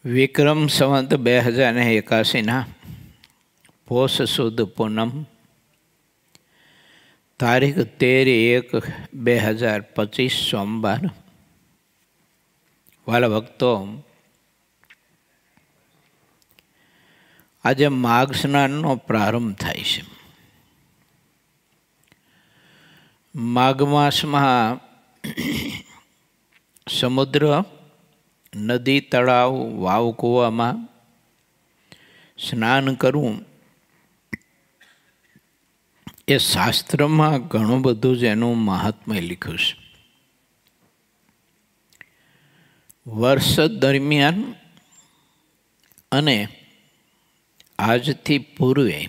વિક્રમ સંવત 2081 પોષ સુદ પૂનમ તારીખ 13/1/2025 સોમવાર. વાલા ભક્તો, આજે માઘ સ્નાનનો પ્રારંભ થાય છે. માઘ માસમાં સમુદ્ર, નદી, તળાવ, વાવ, કૂવામાં સ્નાન કરવું એ શાસ્ત્રમાં ઘણું બધું જ એનું મહાત્મ્ય લખ્યું છે. વર્ષ દરમિયાન અને આજથી પૂર્વે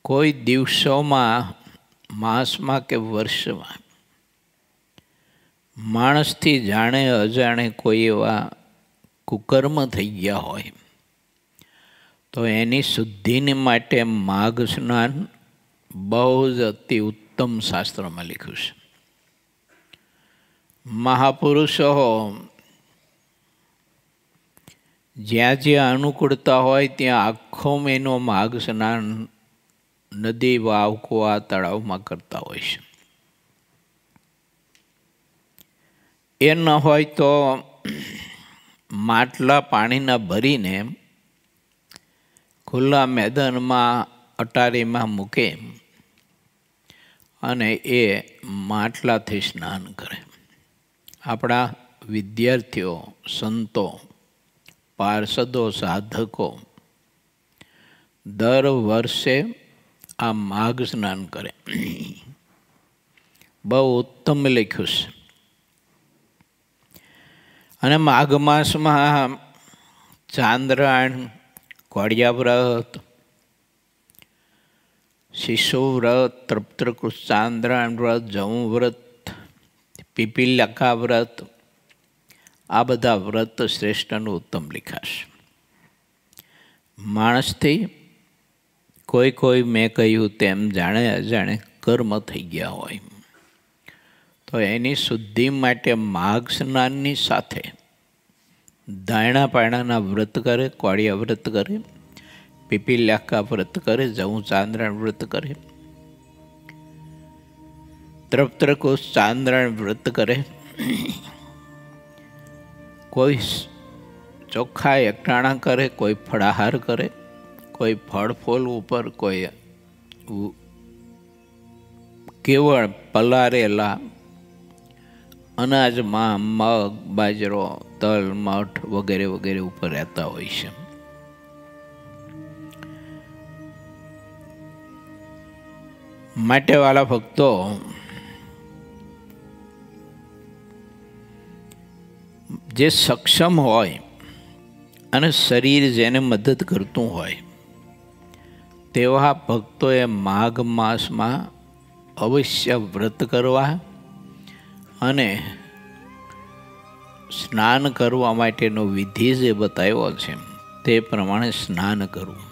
કોઈ દિવસોમાં, માસમાં કે વર્ષમાં માણસથી જાણે અજાણે કોઈ એવા કુકર્મ થઈ ગયા હોય તો એની શુદ્ધિને માટે માઘ સ્નાન બહુ જ અતિ ઉત્તમ શાસ્ત્રમાં લખ્યું છે. મહાપુરુષો જ્યાં જ્યાં અનુકૂળતા હોય ત્યાં આખો મહિનો માઘ સ્નાન નદી, વાવ, કૂવા, તળાવમાં કરતા હોય છે. એ ન હોય તો માટલા પાણીના ભરીને ખુલ્લા મેદાનમાં અટારીમાં મૂકે અને એ માટલાથી સ્નાન કરે. આપણા વિદ્યાર્થીઓ, સંતો, પાર્ષદો, સાધકો દર વર્ષે આ માઘ સ્નાન કરે. બહુ ઉત્તમ લખ્યું છે. અને માઘ માસમાં ચાંદ્રાયણ, કોળિયા વ્રત, શિશુ વ્રત, તૃપ્તકૃત ચાંદ્રાયણ વ્રત, જવું વ્રત, પીપીલકા વ્રત, આ બધા વ્રત શ્રેષ્ઠનું ઉત્તમ લખાશે. માણસથી કોઈ મેં કહ્યું તેમ જાણે અજાણે કર્મ થઈ ગયા હોય તો એની શુદ્ધિ માટે માઘ સ્નાનની સાથે દાયણા પાયણાના વ્રત કરે, કોળિયા વ્રત કરે, પીપીલાકા વ્રત કરે, જવું ચાંદ્રાયણ વ્રત કરે, તૃપ્તકૃત ચાંદ્રાયણ વ્રત કરે. કોઈ ચોખ્ખા એકટાણા કરે, કોઈ ફળાહાર કરે, કોઈ ફળ ફૂલ ઉપર, કોઈ કેવળ પલારેલા અનાજમાં મગ, બાજરો, તલ, મઠ વગેરે વગેરે ઉપર રહેતા હોય છે. માટે વાલા ભક્તો, જે સક્ષમ હોય અને શરીર જેને મદદ કરતું હોય તેવા ભક્તોએ માઘ માસમાં અવશ્ય વ્રત કરવા અને સ્નાન કરવા માટેનો વિધિ જે બતાવ્યો છે તે પ્રમાણે સ્નાન કરવું.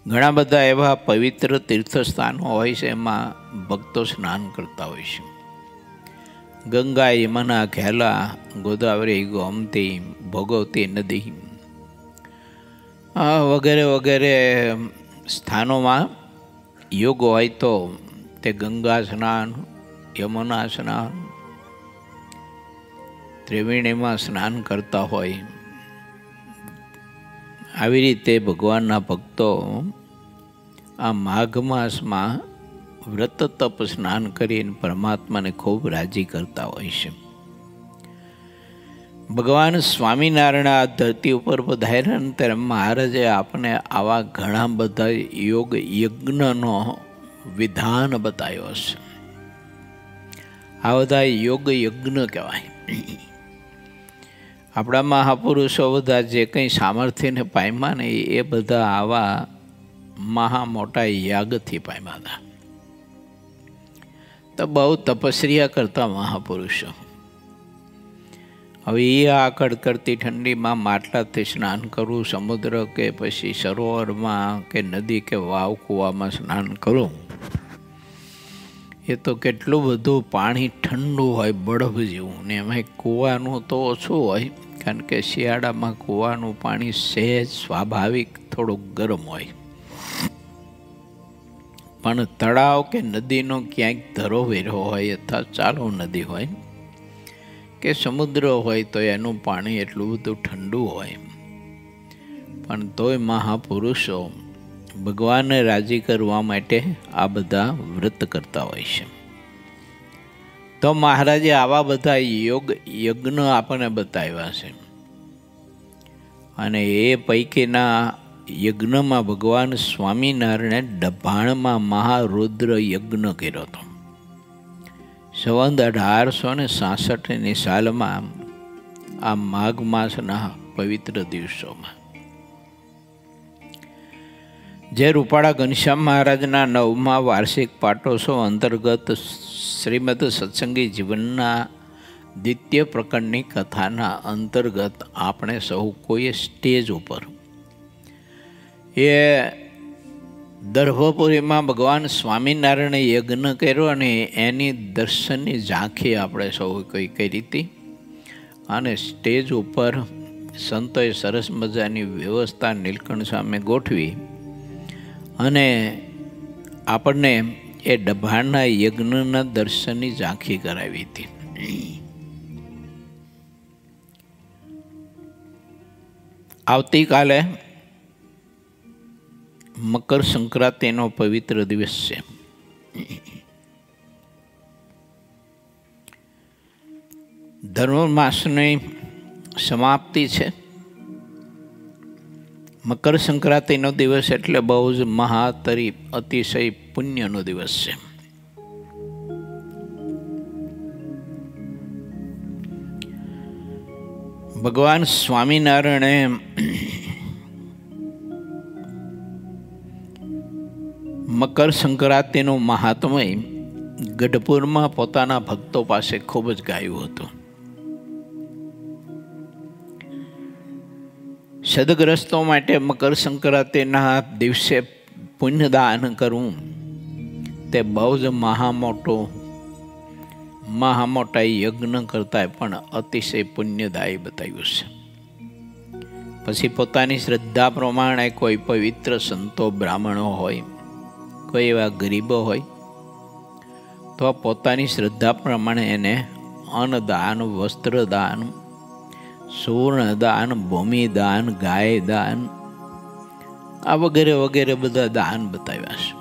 ઘણા બધા એવા પવિત્ર તીર્થસ્થાનો હોય છે, એમાં ભક્તો સ્નાન કરતા હોય છે. ગંગા, યમુના, ઘેલા, ગોદાવરી, ગોમતી, ભોગવતી નદી વગેરે વગેરે સ્થાનોમાં યોગ હોય તો તે ગંગા સ્નાન, યમુના સ્નાન, ત્રિવેણીમાં સ્નાન કરતા હોય. આવી રીતે ભગવાનના ભક્તો આ માઘ માસમાં વ્રત તપ સ્નાન કરીને પરમાત્માને ખૂબ રાજી કરતા હોય છે. ભગવાન સ્વામિનારાયણ આ ધરતી ઉપર પધાર્યા ત્યારે મહારાજે આપણે આવા ઘણા બધા યોગ યજ્ઞનો વિધાન બતાવ્યો છે. આ બધા યોગ યજ્ઞ કહેવાય. આપણા મહાપુરુષો બધા જે કંઈ સામર્થ્યને પામ્યા ને એ બધા આવા મહા મોટા યાગથી પામ્યા હતા. તો બહુ તપસ્યા કરતા મહાપુરુષો. હવે એ આ કડકડતી ઠંડીમાં માટલાથી સ્નાન કરવું, સમુદ્ર કે પછી સરોવરમાં કે નદી કે વાવ કૂવામાં સ્નાન કરવું, એ તો કેટલું બધું પાણી ઠંડુ હોય, બરફ જેવું, ને એમાં કૂવાનું તો ઓછું હોય, કારણ કે શિયાળામાં કૂવાનું પાણી સહેજ સ્વાભાવિક થોડુંક ગરમ હોય. પણ તળાવ કે નદીનો ક્યાંક ધરો વેરો હોય અથવા ચાલુ નદી હોય કે સમુદ્ર હોય તો એનું પાણી એટલું બધું ઠંડુ હોય. પણ તોય મહાપુરુષો ભગવાનને રાજી કરવા માટે આ બધા વ્રત કરતા હોય છે. તો મહારાજે આવા બધા યજ્ઞ આપણને બતાવ્યા છે, અને એ પૈકીના યજ્ઞમાં ભગવાન સ્વામિનારાયણે ડભાણમાં મહારુદ્ર યજ્ઞ કર્યો હતો. સંવત 1866ની સાલમાં આ માઘ માસના પવિત્ર દિવસોમાં જે રૂપાળા ઘનશ્યામ મહારાજના 9મા વાર્ષિક પાટોત્સવ અંતર્ગત શ્રીમદ સત્સંગી જીવનના દ્વિતીય પ્રકરણની કથાના અંતર્ગત આપણે સૌ કોઈએ સ્ટેજ ઉપર એ દર્ભપુરીમાં ભગવાન સ્વામિનારાયણે યજ્ઞ કર્યો અને એની દર્શનની ઝાંખી આપણે સૌ કોઈ કરી હતી. અને સ્ટેજ ઉપર સંતોએ સરસ મજાની વ્યવસ્થા નીલકંઠ સામે ગોઠવી અને આપણને એ ડભાણના યજ્ઞના દર્શનની ઝાંખી કરાવી હતી. આવતીકાલે મકર સંક્રાંતિનો પવિત્ર દિવસ છે. ધર્મ માસની સમાપ્તિ છે. મકર સંક્રાંતિનો દિવસ એટલે બહુ જ મહાતરી અતિશય પુણ્યનો દિવસ છે. ભગવાન સ્વામિનારાયણે મકર સંક્રાંતિનું મહાત્મય ગઢપુરમાં પોતાના ભક્તો પાસે ખૂબ જ ગાયું હતું. સદગ્રસ્તો માટે મકર સંક્રાંતિના દિવસે પુણ્યદાન કરવું તે બહુ જ મહામોટા યજ્ઞ કરતા પણ અતિશય પુણ્યદાયી બતાવ્યું છે. પછી પોતાની શ્રદ્ધા પ્રમાણે કોઈ પવિત્ર સંતો બ્રાહ્મણો હોય, કોઈ એવા ગરીબો હોય તો પોતાની શ્રદ્ધા પ્રમાણે એને અન્નદાન, વસ્ત્રદાન, સુવર્ણદાન, ભૂમિદાન, ગાય દાન, આ વગેરે વગેરે બધા દાન બતાવ્યા છે.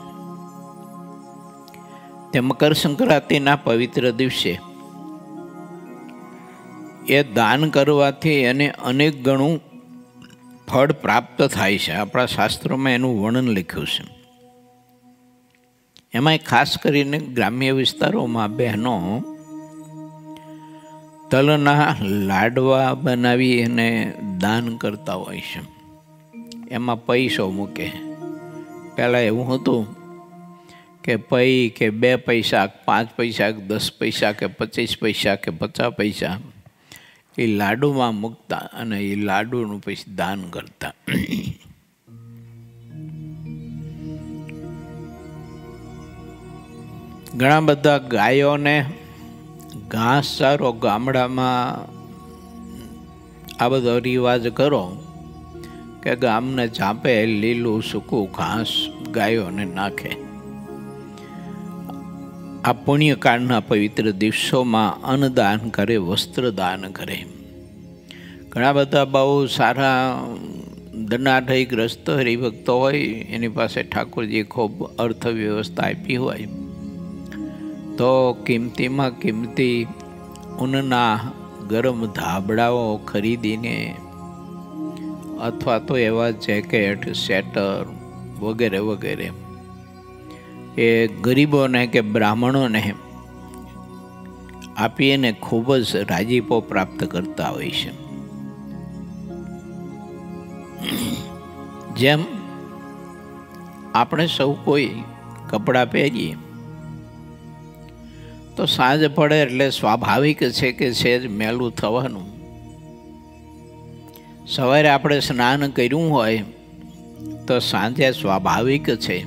તે મકર સંક્રાંતિના પવિત્ર દિવસે એ દાન કરવાથી એને અનેક ગણું ફળ પ્રાપ્ત થાય છે. આપણા શાસ્ત્રોમાં એનું વર્ણન લખ્યું છે. એમાં ખાસ કરીને ગ્રામ્ય વિસ્તારોમાં બહેનો તલના લાડવા બનાવી અને દાન કરતા હોય છે. એમાં પૈસો મૂકે. પહેલાં એવું હતું કે પૈ કે 2 પૈસા, 5 પૈસા, 10 પૈસા કે 25 પૈસા કે 50 પૈસા એ લાડુમાં મૂકતા અને એ લાડુનું પછી દાન કરતા. ઘણા બધા ગાયોને ઘાસચારો ગામડામાં આ બધો રિવાજ કરો કે ગામને ચાપે લીલું સૂકું ઘાસ ગાયોને નાખે. આ પુણ્યકાળના પવિત્ર દિવસોમાં અન્નદાન કરે, વસ્ત્રદાન કરે. ઘણા બધા બહુ સારા ધનાઢ્યગ્રસ્ત હરિભક્તો હોય, એની પાસે ઠાકોરજીએ ખૂબ અર્થવ્યવસ્થા આપી હોય તો કિંમતીમાં કિંમતી ઊનના ગરમ ધાબળાઓ ખરીદીને અથવા તો એવા જેકેટ, સ્વેટર વગેરે વગેરે એ ગરીબોને કે બ્રાહ્મણોને આપીને ખૂબ જ રાજીપો પ્રાપ્ત કરતા હોય છે. જેમ આપણે સૌ કોઈ કપડાં પહેરીએ તો સાંજ પડે એટલે સ્વાભાવિક છે કે સહેજ મેલું થવાનું. સવારે આપણે સ્નાન કર્યું હોય તો સાંજે સ્વાભાવિક છે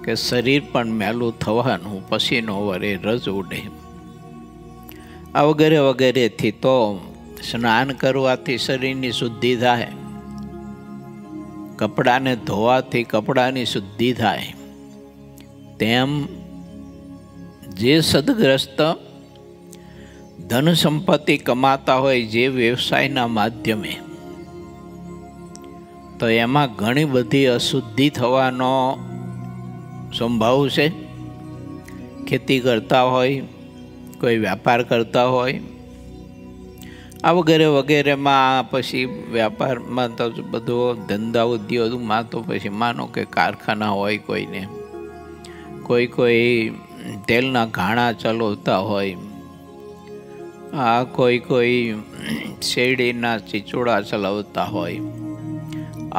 કે શરીર પણ મેલું થવાનું, પસીનો વરે રજ ઉડે. આ વગેરે વગેરેથી તો સ્નાન કરવાથી શરીરની શુદ્ધિ થાય, કપડાને ધોવાથી કપડાની શુદ્ધિ થાય. તેમ જે સદગ્રસ્ત ધન સંપત્તિ કમાતા હોય જે વ્યવસાયના માધ્યમે, તો એમાં ઘણી બધી અશુદ્ધિ થવાનો સંભાવ છે. ખેતી કરતા હોય, કોઈ વ્યાપાર કરતા હોય, આ વગેરે વગેરેમાં, પછી વ્યાપારમાં તો બધો ધંધા ઉદ્યોગમાં તો પછી માનો કે કારખાના હોય કોઈને, કોઈ તેલના ઘાણા ચલાવતા હોય, કોઈ શેરડીના ચીચોડા ચલાવતા હોય,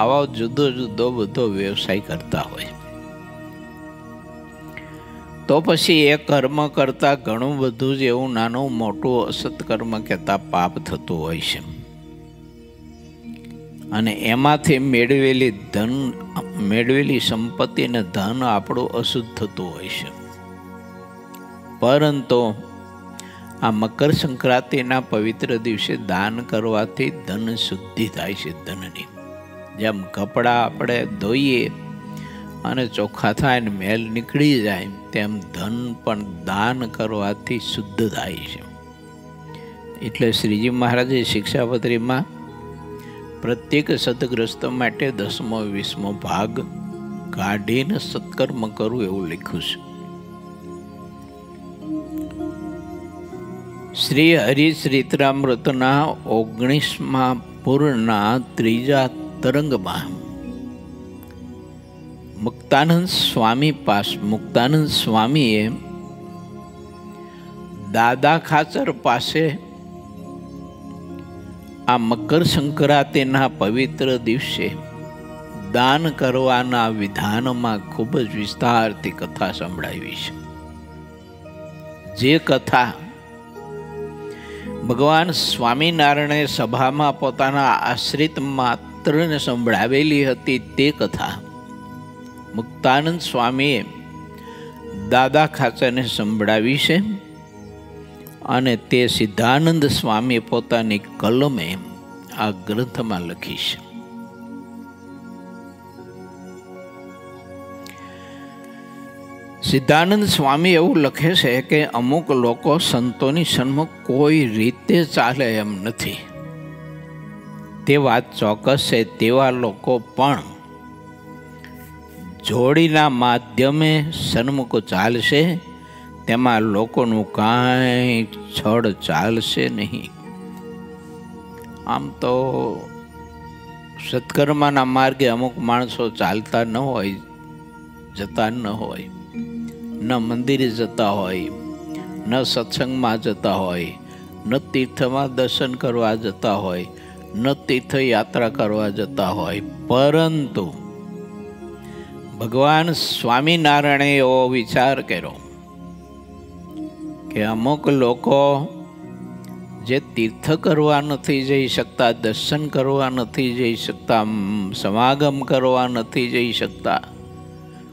આવા જુદો જુદો બધો વ્યવસાય કરતા હોય, તો પછી એ કર્મ કરતાં ઘણું બધું જ એવું નાનું મોટું અસત્કર્મ કહેતા પાપ થતું હોય છે. અને એમાંથી મેળવેલી સંપત્તિ ને ધન આપણું અશુદ્ધ થતું હોય છે. પરંતુ આ મકર સંક્રાંતિના પવિત્ર દિવસે દાન કરવાથી ધન શુદ્ધિ થાય છે. ધનની જેમ કપડાં આપણે ધોઈએ અને ચોખ્ખા થાય ને મેલ નીકળી જાય, તેમ ધન પણ દાન કરવાથી શુદ્ધ થાય છે. એટલે શ્રીજી મહારાજે શિક્ષાપત્રીમાં પ્રત્યેક સદગ્રસ્ત માટે 10મો 20મો ભાગ કાઢીને સત્કર્મ કરવું એવું લખ્યું છે. શ્રી હરિચરિત્રામૃતના 19મા પૂરના 3જા તરંગમાં મુક્તાનંદ સ્વામીએ દાદા ખાચર પાસે આ મકર સંક્રાંતિના પવિત્ર દિવસે દાન કરવાના વિધાનમાં ખૂબ જ વિસ્તારથી કથા સંભળાવી છે. જે કથા ભગવાન સ્વામિનારાયણે સભામાં પોતાના આશ્રિત માત્રને સંભળાવેલી હતી, તે કથા મુક્તાનંદ સ્વામીએ દાદા ખાચરને સંભળાવી છે. અને તે સિદ્ધાનંદ સ્વામી પોતાની કલમે આ ગ્રંથમાં લખી છે. સિદ્ધાનંદ સ્વામી એવું લખે છે કે અમુક લોકો સંતોની સન્મુખ કોઈ રીતે ચાલે એમ નથી. તે વાત ચોક્કસ છે. તેવા લોકો પણ જોડીના માધ્યમે સન્મુખ ચાલશે, તેમાં લોકોનું કાંઈ છળ ચાલશે નહીં. આમ તો સત્કર્મના માર્ગે અમુક માણસો ચાલતા ન હોય, જતા ન હોય, ન મંદિરે જતા હોય, ન સત્સંગમાં જતા હોય, ન તીર્થમાં દર્શન કરવા જતા હોય, ન તીર્થયાત્રા કરવા જતા હોય, પરંતુ ભગવાન સ્વામિનારાયણે એવો વિચાર કર્યો કે અમુક લોકો જે તીર્થ કરવા નથી જઈ શકતા, દર્શન કરવા નથી જઈ શકતા, સમાગમ કરવા નથી જઈ શકતા,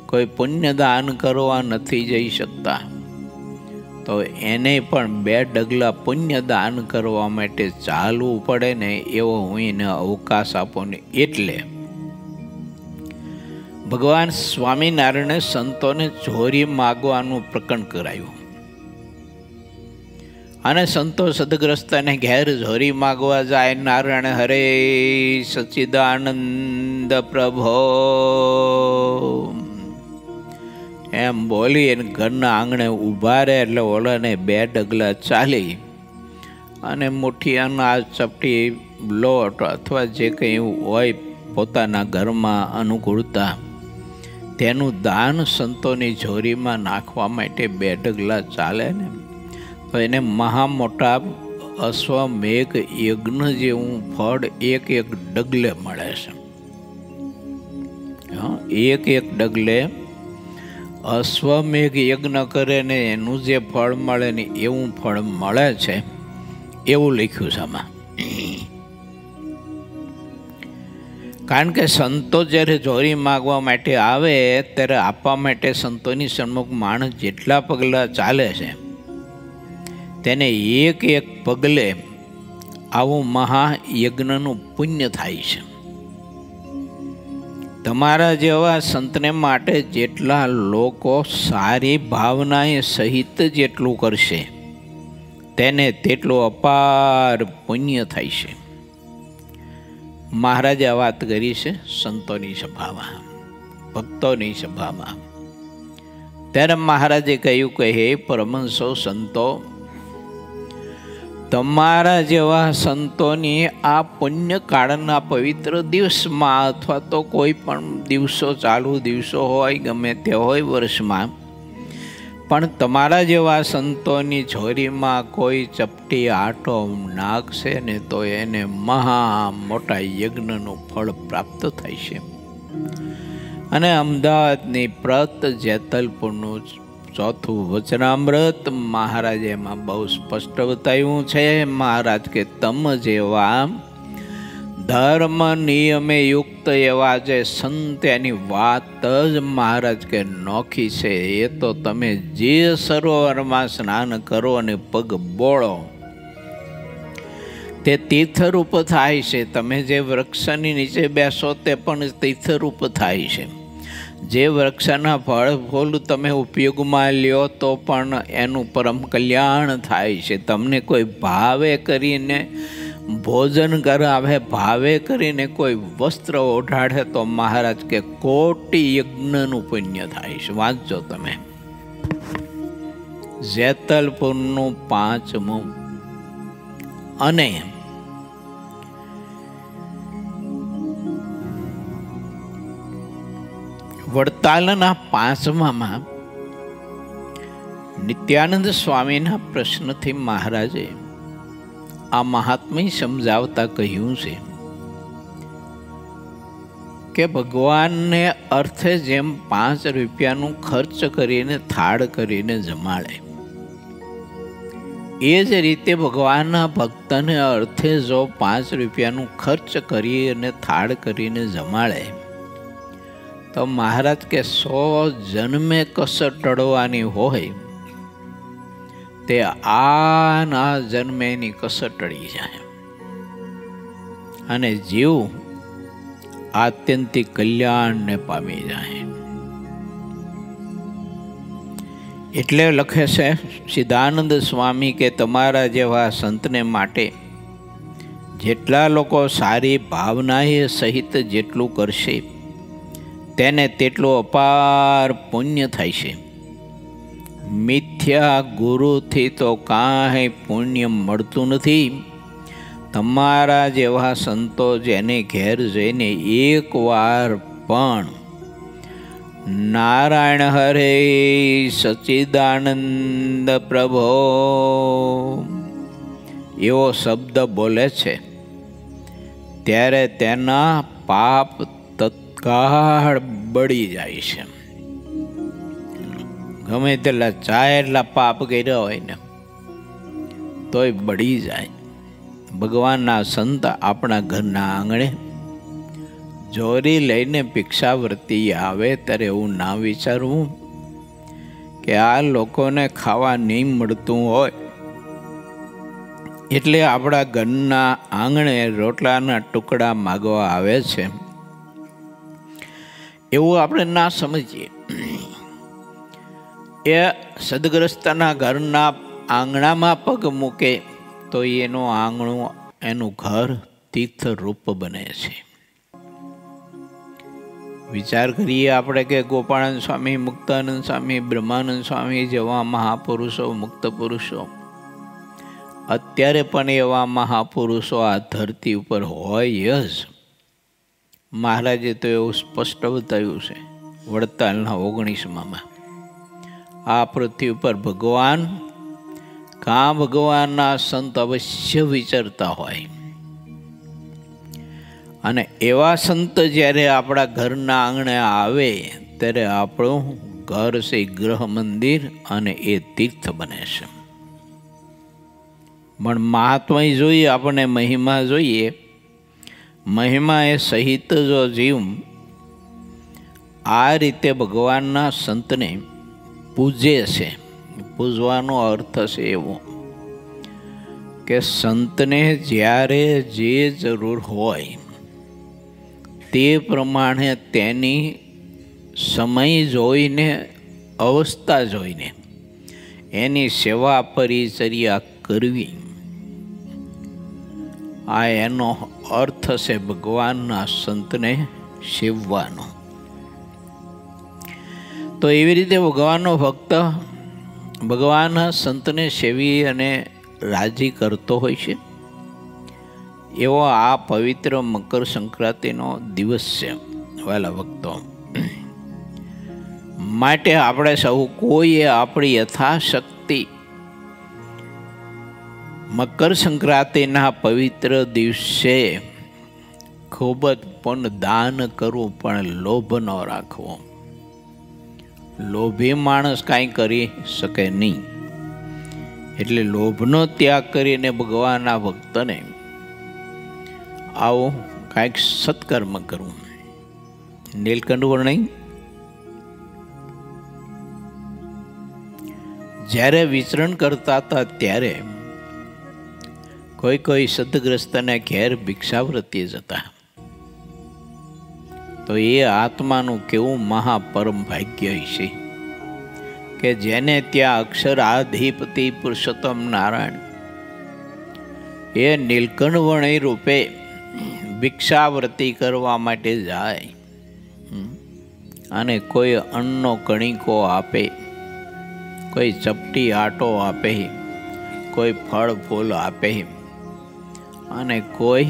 કોઈ પુણ્યદાન કરવા નથી જઈ શકતા, તો એને પણ 2 ડગલા પુણ્યદાન કરવા માટે ચાલવું પડે ને, એવો હું એને અવકાશ આપો ને. એટલે ભગવાન સ્વામિનારાયણે સંતોને જોરી માગવાનું પ્રકરણ કરાયું. અને સંતો સદગ્રસ્તને ઘેર જોરી માગવા જાય, નારાયણ હરે સચ્ચિદાનંદ પ્રભો એમ બોલી અને ઘરના આંગણે ઊભા રહે. એટલે ઓલાને 2 ડગલા ચાલી અને મુઠ્ઠી અનાજ, ચપટી, લોટ અથવા જે કંઈ હોય પોતાના ઘરમાં અનુકૂળતા, તેનું દાન સંતોની જોરીમાં નાખવા માટે 2 ડગલા ચાલે ને, તો એને મહા મોટા અશ્વમેઘ યજ્ઞ જેવું ફળ એક ડગલે મળે છે. એક ડગલે અશ્વમેઘ યજ્ઞ કરે ને એનું જે ફળ મળે ને એવું ફળ મળે છે, એવું લખ્યું છે આમાં. કારણ કે સંતો જ્યારે જોરી માગવા માટે આવે ત્યારે આપવા માટે સંતોની સન્મુખ માણસ જેટલા પગલાં ચાલે છે તેને એક એક પગલે આવું મહાયજ્ઞનું પુણ્ય થાય છે. તમારા જેવા સંતને માટે જેટલા લોકો સારી ભાવનાએ સહિત જેટલું કરશે તેને તેટલું અપાર પુણ્ય થાય છે. મહારાજે આ વાત કરી છે સંતોની સભામાં, ભક્તોની સભામાં. ત્યારે મહારાજે કહ્યું કે હે પરમહંસો સંતો, તમારા જેવા સંતોની આ પુણ્યકાળના પવિત્ર દિવસમાં અથવા તો કોઈ પણ દિવસો, ચાલુ દિવસો હોય, ગમે તે હોય વર્ષમાં, પણ તમારા જેવા સંતોની છોરીમાં કોઈ ચપટી આટો નાખશે ને તો એને મહા મોટા યજ્ઞનું ફળ પ્રાપ્ત થાય છે. અને અમદાવાદની પ્રત જેતલપુરનું ચોથું વચનામૃત મહારાજે એમાં બહુ સ્પષ્ટ બતાવ્યું છે. મહારાજ કે તમ જેવા ધર્મ નિયમે યુક્ત એવા જે સંત, એની વાત જ મહારાજ કે નોખી છે. એ તો તમે જે સરોવરમાં સ્નાન કરો અને પગ બોળો તે તીર્થરૂપ થાય છે. તમે જે વૃક્ષની નીચે બેસો તે પણ તીર્થરૂપ થાય છે. જે વૃક્ષના ફળ ફૂલ તમે ઉપયોગમાં લ્યો તો પણ એનું પરમ કલ્યાણ થાય છે. તમને કોઈ ભાવે કરીને ભોજન કરાવે, ભાવે કરીને કોઈ વસ્ત્ર ઓઢાડે તો મહારાજ કે કોટી યજ્ઞનું પુણ્ય થાય છે. વાંચજો તમે. જેતલપુરનું 5મું અને વડતાલના 5માં નિત્યાનંદ સ્વામીના પ્રશ્નથી મહારાજે આ મહાત્મ્ય સમજાવતા કહ્યું છે કે ભગવાનને અર્થે જેમ 5 રૂપિયાનું ખર્ચ કરીને થાળ કરીને જમાડે, એ જ રીતે ભગવાનના ભક્તને અર્થે જો 5 રૂપિયાનું ખર્ચ કરી અને થાળ કરીને જમાડે તો મહારાજ કે 100 જન્મે કસર ટળવાની હોય તે આના જન્મેની કસર ટળી જાય અને જીવ આત્યંતિક કલ્યાણને પામી જાય. એટલે લખે છે સિદ્ધાનંદ સ્વામી કે તમારા જેવા સંતને માટે જેટલા લોકો સારી ભાવનાએ સહિત જેટલું કરશે તેને તેટલું અપાર પુણ્ય થાય છે. મિથ્યા ગુરુથી તો કાંઈ પુણ્ય મળતું નથી. તમારા જેવા સંતો જેને ઘેર જઈને એકવાર પણ નારાયણ હરે સચ્ચિદાનંદ પ્રભો એવો શબ્દ બોલે છે ત્યારે તેના પાપ તત્કાળ બળી જાય છે. ગમે તેટલા એટલા પાપ કર્યા હોય ને તોય બળી જાય. ભગવાનના સંત આપણા ઘરના આંગણે જોરી લઈને ભિક્ષાવૃત્તિ આવે ત્યારે એવું ના વિચારવું કે આ લોકોને ખાવા નહીં મળતું હોય એટલે આપણા ઘરના આંગણે રોટલાના ટુકડા માગવા આવે છે, એવું આપણે ના સમજીએ. એ સદગ્રસ્તના ઘરના આંગણામાં પગ મૂકે તો એનું આંગણું, એનું ઘર તીર્થરૂપ બને છે. વિચાર કરીએ આપણે કે ગોપાળાનંદ સ્વામી, મુક્તાનંદ સ્વામી, બ્રહ્માનંદ સ્વામી જેવા મહાપુરુષો, મુક્ત પુરુષો અત્યારે પણ એવા મહાપુરુષો આ ધરતી ઉપર હોય જ. મહારાજે તો એવું સ્પષ્ટ બતાવ્યું છે વડતાલના 19માં આ પૃથ્વી ઉપર ભગવાન કાં ભગવાનના સંત અવશ્ય વિચરતા હોય અને એવા સંત જ્યારે આપણા ઘરના આંગણે આવે ત્યારે આપણું ઘર છે ગૃહ મંદિર અને એ તીર્થ બને છે. પણ મહાત્મા જોઈએ, આપણને મહિમા જોઈએ મહિમા એ સહિત જો જીવ આ રીતે ભગવાનના સંતને પૂજે છે, પૂજવાનો અર્થ છે એવો કે સંતને જ્યારે જે જરૂર હોય તે પ્રમાણે તેની સમય જોઈને, અવસ્થા જોઈને એની સેવા પરિચર્યા કરવી, આ એનો અર્થ છે ભગવાનના સંતને સેવવાનો. તો એવી રીતે ભગવાનનો ભક્ત ભગવાનના સંતને સેવી અને રાજી કરતો હોય છે. એવો આ પવિત્ર મકર સંક્રાંતિનો દિવસ છે વાલા ભક્તો. માટે આપણે સૌ કોઈએ આપણી યથાશક્તિ મકર સંક્રાંતિના પવિત્ર દિવસે ખૂબ જ પણ દાન કરવું, પણ લોભ ન રાખવો. લોભી માણસ કાંઈ કરી શકે નહીં. એટલે લોભનો ત્યાગ કરીને ભગવાનના ભક્તને આવું કાંઈક સત્કર્મ કરવું. નીલકંઠ વર્ણિ જ્યારે વિચરણ કરતા હતા ત્યારે કોઈ સદગ્રસ્તને ઘેર ભિક્ષાવૃત્તિએ જતા, તો એ આત્માનું કેવું મહાપરમ ભાગ્ય છે કે જેને ત્યાં અક્ષરાધિપતિ પુરુષોત્તમ નારાયણ એ નીલકંઠ વર્ણિ રૂપે ભિક્ષાવૃત્તિ કરવા માટે જાય અને કોઈ અન્નનો કણિકો આપે, કોઈ ચપટી આટો આપે, કોઈ ફળ ફૂલ આપે અને કોઈ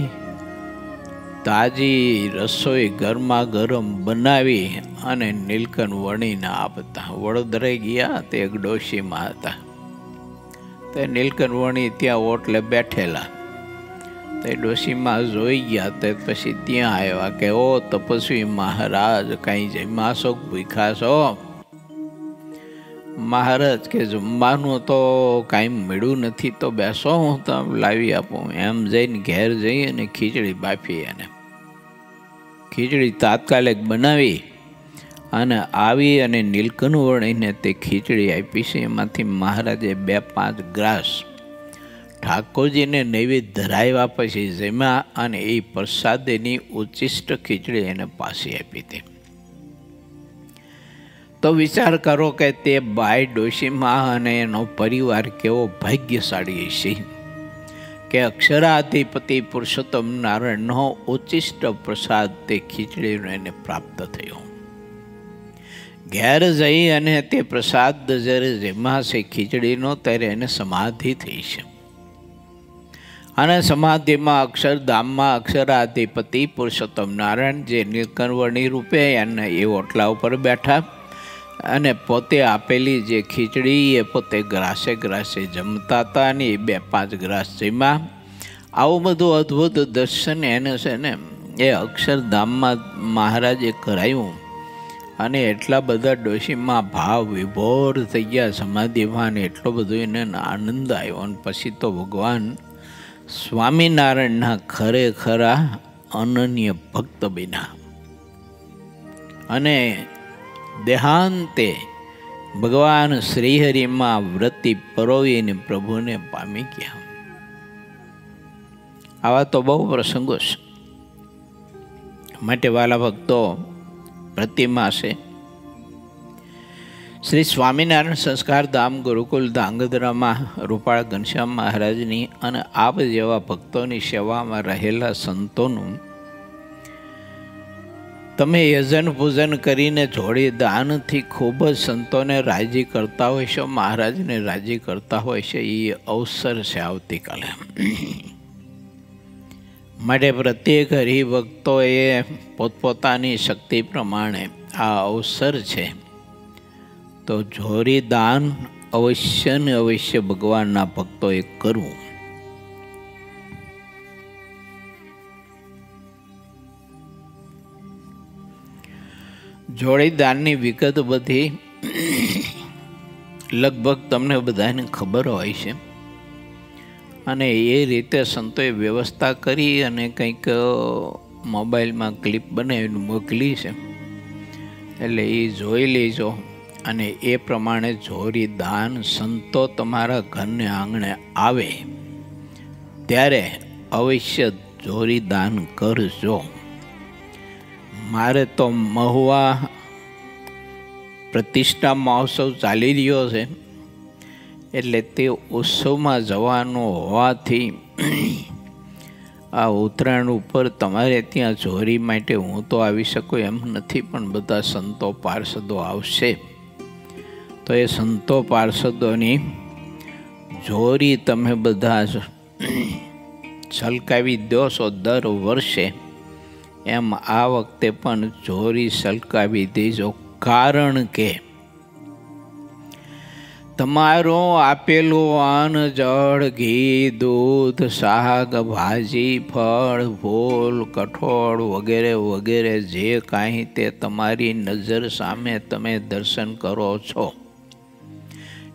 તાજી રસોઈ ગરમા ગરમ બનાવી અને નીલકંઠ વર્ણિને આપતા. વડોદરા ગયા તે એક ડોશીમાં હતા, તે નીલકંઠ વર્ણિ ત્યાં ઓટલે બેઠેલા. તે ડોશીમાં જોઈ ગયા, તે પછી ત્યાં આવ્યા કે ઓ તપસ્વી મહારાજ, કાંઈ જમ્યા છો, ભૂખ્યા છો? મહારાજ કે જમવાનું તો કાંઈ મળ્યું નથી, તો બેસો, હું તો લાવી આપું. એમ જઈને ઘેર જઈ અને ખીચડી બાફી, અને ખીચડી તાત્કાલિક બનાવી અને આવી અને નીલકંઠ વર્ણિને તે ખીચડી આપી છે. એમાંથી મહારાજે 2-5 ગ્રાસ ઠાકોરજીને નૈવેદ્ય ધરાવ્યા પછી જમ્યા અને એ પ્રસાદની ઉચ્ચિષ્ટ ખીચડી એને પાછી આપી હતી. તો વિચાર કરો કે તે બાઈ ડોશીમાં અને એનો પરિવાર કેવો ભાગ્યશાળી છે કે અક્ષરાધિપતિ પુરુષોત્તમ નારાયણનો ઉચ્ચિષ્ટ પ્રસાદ તે ખીચડીનો એને પ્રાપ્ત થયો. ઘેર જઈ અને તે પ્રસાદ જ્યારે જેમાં છે ખીચડીનો, ત્યારે એને સમાધિ થઈ છે. અને સમાધિમાં અક્ષરધામમાં અક્ષરાધિપતિ પુરુષોત્તમ નારાયણ જે નીલકંઠ વર્ણિ રૂપે એને એ ઓટલા ઉપર બેઠા અને પોતે આપેલી જે ખીચડી એ પોતે ગ્રાસે ગ્રાસે જમતા હતા અને એ 2-5 ગ્રાસ જમ્યા. આવું બધું અદ્ભુત દર્શન એને છે ને એ અક્ષરધામમાં મહારાજે કરાયું. અને એટલા બધા ડોશીમાં ભાવ વિભોર થઈ ગયા સમાધિમાં, અને એટલો બધો એને આનંદ આવ્યો. અને પછી તો ભગવાન સ્વામિનારાયણના ખરેખરા અનન્ય ભક્ત બન્યા અને દેહાંતે ભગવાન શ્રીહરિમાં વૃત્તિ પરોવીને પ્રભુને પામી ગયા. આવા તો બહુ પ્રસંગો છે. માટે વાલા ભક્તો, પ્રતિમા છે શ્રી સ્વામિનારાયણ સંસ્કાર ધામ ગુરુકુલ ધાંગધ્રામાં રૂપાળ ઘનશ્યામ મહારાજની અને આપ જેવા ભક્તોની સેવામાં રહેલા સંતોનું તમે યજન પૂજન કરીને જોડી દાનથી ખૂબ જ સંતોને રાજી કરતા હોય છો, મહારાજને રાજી કરતા હોય છે. એ અવસર છે આવતીકાલે. માટે પ્રત્યેક હરિભક્તોએ પોતપોતાની શક્તિ પ્રમાણે આ અવસર છે તો જોરી દાન અવશ્ય ને અવશ્ય ભગવાનના ભક્તોએ કરવું. જોડી દાનની વિગત બધી લગભગ તમને બધાને ખબર હોય છે. અને એ રીતે સંતોએ વ્યવસ્થા કરી અને કંઈક મોબાઈલમાં ક્લિપ બનાવીને મોકલી છે, એટલે એ જોઈ લેજો. અને એ પ્રમાણે જોરી દાન સંતો તમારા ઘરને આંગણે આવે ત્યારે અવશ્ય જોરી દાન કરજો. મારે તો મહુવા પ્રતિષ્ઠા મહોત્સવ ચાલી રહ્યો છે, એટલે તે ઉત્સવમાં જવાનું હોવાથી આ ઉત્તરાયણ ઉપર તમારે ત્યાં જોરી માટે હું તો આવી શકું એમ નથી, પણ બધા સંતો પાર્ષદો આવશે. તો એ સંતો પાર્ષદોની જોરી તમે બધા છલકાવી દો છો દર વર્ષે, એમ આ વખતે પણ જોરી છલકાવી દેજો. કારણ કે તમારું આપેલું અન્ન, જળ, ઘી, દૂધ, શાક, ભાજી, ફળ, ફૂલ, કઠોળ વગેરે વગેરે જે કાંઈ તે તમારી નજર સામે તમે દર્શન કરો છો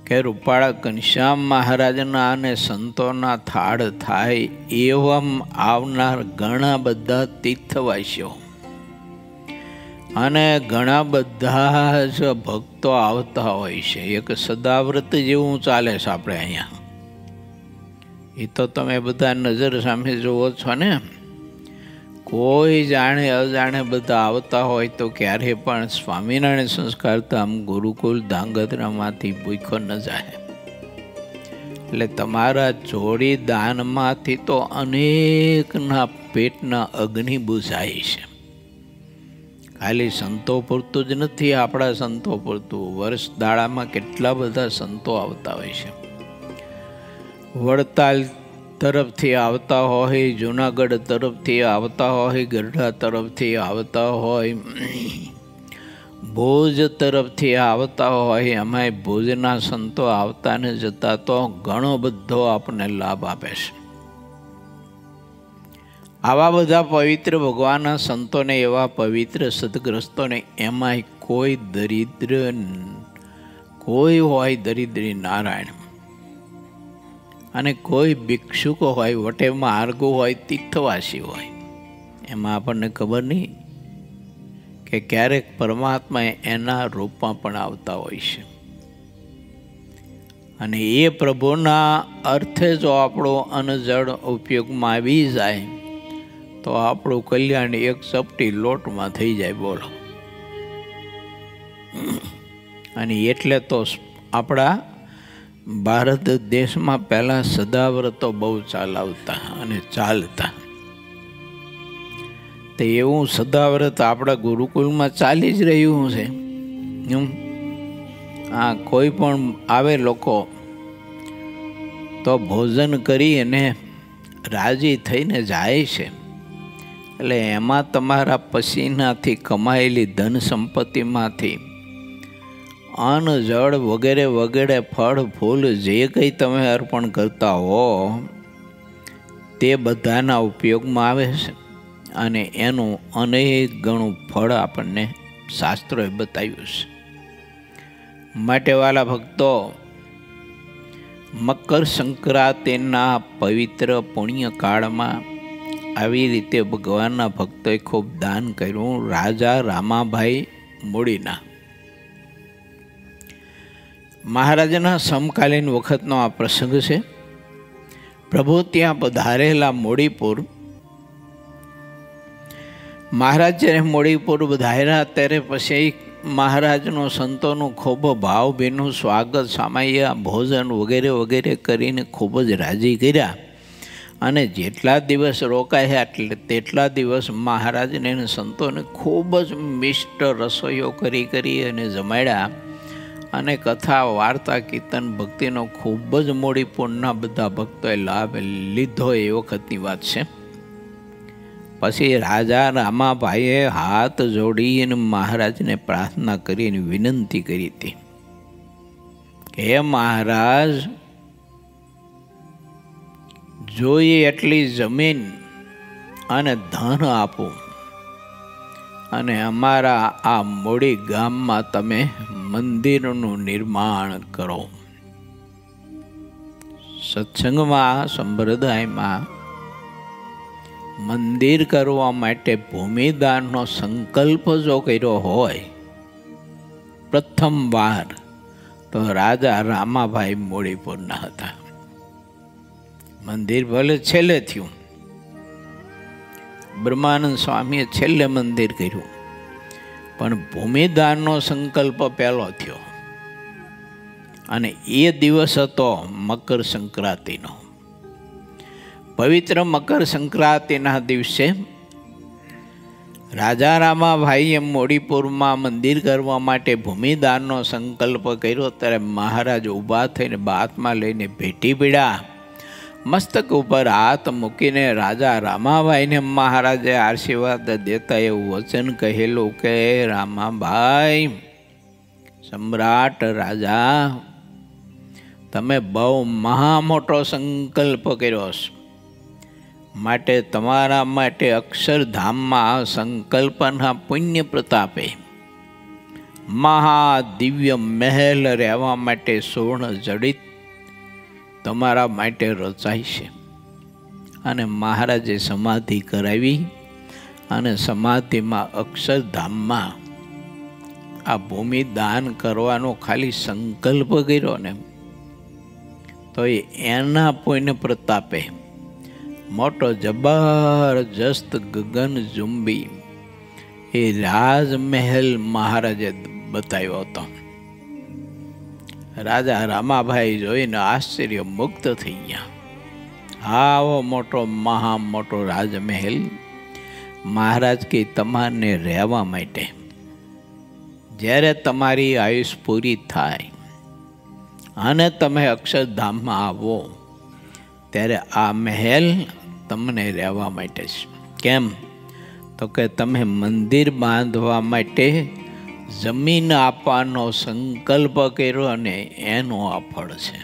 કે રૂપાળા ઘનશ્યામ મહારાજના અને સંતોના થાળ થાય એવમ આવનાર ઘણા બધા તીર્થવાસીઓ અને ઘણા બધા જ ભક્તો આવતા હોય છે. એક સદાવ્રત જેવું ચાલે છે આપણે અહીંયા. એ તો તમે બધા નજર સામે જુઓ છો ને. કોઈ જાણે અજાણે બધા આવતા હોય તો ક્યારે પણ સ્વામિનારાયણ સંસ્કાર ધામ ગુરુકુલ ધાંગધ્રામાંથી ભૂખ્યો ન જાય. એટલે તમારા જોડી દાનમાંથી તો અનેકના પેટના અગ્નિ બુઝાય છે. ખાલી સંતો પૂરતું જ નથી, આપણા સંતો પૂરતું વર્ષ દાડામાં કેટલા બધા સંતો આવતા હોય છે. વડતાલ તરફથી આવતા હોય, જુનાગઢ તરફથી આવતા હોય, ગઢડા તરફથી આવતા હોય, ભુજ તરફથી આવતા હોય. એમાંય ભુજના સંતો આવતા ને જતા તો ઘણો બધો આપણને લાભ આપે છે. આવા બધા પવિત્ર ભગવાનના સંતોને, એવા પવિત્ર સદગ્રસ્તોને, એમાંય કોઈ દરિદ્ર, કોઈ હોય દરિદ્રી નારાયણ અને કોઈ ભિક્ષુક હોય, વટે માર્ગો હોય, તીર્થવાસી હોય, એમાં આપણને ખબર નહીં કે ક્યારેક પરમાત્મા એના રૂપમાં પણ આવતા હોય છે. અને એ પ્રભુના અર્થે જો આપણો અન્નજળ ઉપયોગમાં આવી જાય તો આપણું કલ્યાણ એક ચપટી લોટમાં થઈ જાય. બોલો. અને એટલે તો આપણા ભારત દેશમાં પહેલાં સદાવ્રતો બહુ ચાલવતા અને ચાલતા. તો એવું સદાવ્રત આપણા ગુરુકુલમાં ચાલી જ રહ્યું છે. હા, કોઈ પણ આવે લોકો તો ભોજન કરી અને રાજી થઈને જાય છે. એટલે એમાં તમારા પસીનાથી કમાયેલી ધન સંપત્તિમાંથી અન્ન, જળ વગેરે વગેરે, ફળ ફૂલ જે કંઈ તમે અર્પણ કરતા હો તે બધાના ઉપયોગમાં આવે છે. અને એનું અનેક ગણું ફળ આપણને શાસ્ત્રોએ બતાવ્યું છે. માટે વાલા ભક્તો, મકર સંક્રાંતિના પવિત્ર પુણ્ય કાળમાં આવી રીતે ભગવાનના ભક્તોએ ખૂબ દાન કર્યું. રાજા રામાભાઈ મૂડીના મહારાજના સમકાલીન વખતનો આ પ્રસંગ છે. પ્રભુ ત્યાં પધારેલા મૂડીપુર. મહારાજ જ્યારે મૂડીપુર પધાર્યા ત્યારે પછી મહારાજનો સંતોનું ખૂબ ભાવભીનું સ્વાગત, સામાયિક ભોજન વગેરે વગેરે કરીને ખૂબ જ રાજી કર્યા. અને જેટલા દિવસ રોકાયા એટલે તેટલા દિવસ મહારાજને અને સંતોને ખૂબ જ મિષ્ટ રસોઈઓ કરી અને જમાડ્યા. અને કથા, વાર્તા, કીર્તન, ભક્તિનો ખૂબ જ મૂડીપુરના બધા ભક્તોએ લાભ લીધો. એ વખતની વાત છે. પછી રાજા રામાભાઈએ હાથ જોડીને મહારાજને પ્રાર્થના કરીને વિનંતી કરી હતી કે હે મહારાજ, જોઈએ એટલી જમીન અને ધન આપો અને અમારા આ મૂડી ગામમાં તમે મંદિરનું નિર્માણ કરો. સત્સંગમાં સંપ્રદાયમાં મંદિર કરવા માટે ભૂમિદાનનો સંકલ્પ જો કર્યો હોય પ્રથમ વાર તો રાજા રામાભાઈ મોડીપુરના હતા. મંદિર ભલે છેલ્લે થયું, બ્રહ્માનંદ સ્વામીએ છેલ્લે મંદિર કર્યું, પણ ભૂમિદાનનો સંકલ્પ પહેલો થયો. અને એ દિવસ હતો મકર સંક્રાંતિનો. પવિત્ર મકર સંક્રાંતિના દિવસે રાજા રામાભાઈએ મોડીપુરમાં મંદિર કરવા માટે ભૂમિદાનનો સંકલ્પ કર્યો. ત્યારે મહારાજ ઊભા થઈને બાથમાં લઈને ભેટી પીડ્યા. મસ્તક ઉપર હાથ મૂકીને રાજા રામાભાઈને મહારાજે આશીર્વાદ દેતા એવું વચન કહેલું કે રામાભાઈ, સમ્રાટ રાજા, તમે બહુ મહા મોટો સંકલ્પ કર્યો છે, માટે તમારા માટે અક્ષરધામમાં સંકલ્પના પુણ્ય પ્રતાપે મહાદિવ્ય મહેલ રહેવા માટે સુવર્ણ જડિત તમારા માટે રચાય છે. અને મહારાજે સમાધિ કરાવી અને સમાધિમાં અક્ષરધામમાં આ ભૂમિ દાન કરવાનો ખાલી સંકલ્પ કર્યો ને, તો એના પુણ્ય પ્રતાપે મોટો જબરજસ્ત ગગનચુંબી એ રાજમહેલ મહારાજે બતાવ્યો હતો. રાજા રામાભાઈ જોઈને આશ્ચર્ય મુક્ત થઈ ગયા. આવો મોટો મહા મોટો રાજમહેલ મહારાજ કે તમારને રહેવા માટે જ્યારે તમારી આયુષ પૂરી થાય અને તમે અક્ષરધામમાં આવો ત્યારે આ મહેલ તમને રહેવા માટે છે. કેમ? તો કે તમે મંદિર બાંધવા માટે જમીન આપવાનો સંકલ્પ કર્યો અને એનો આ ફળ છે.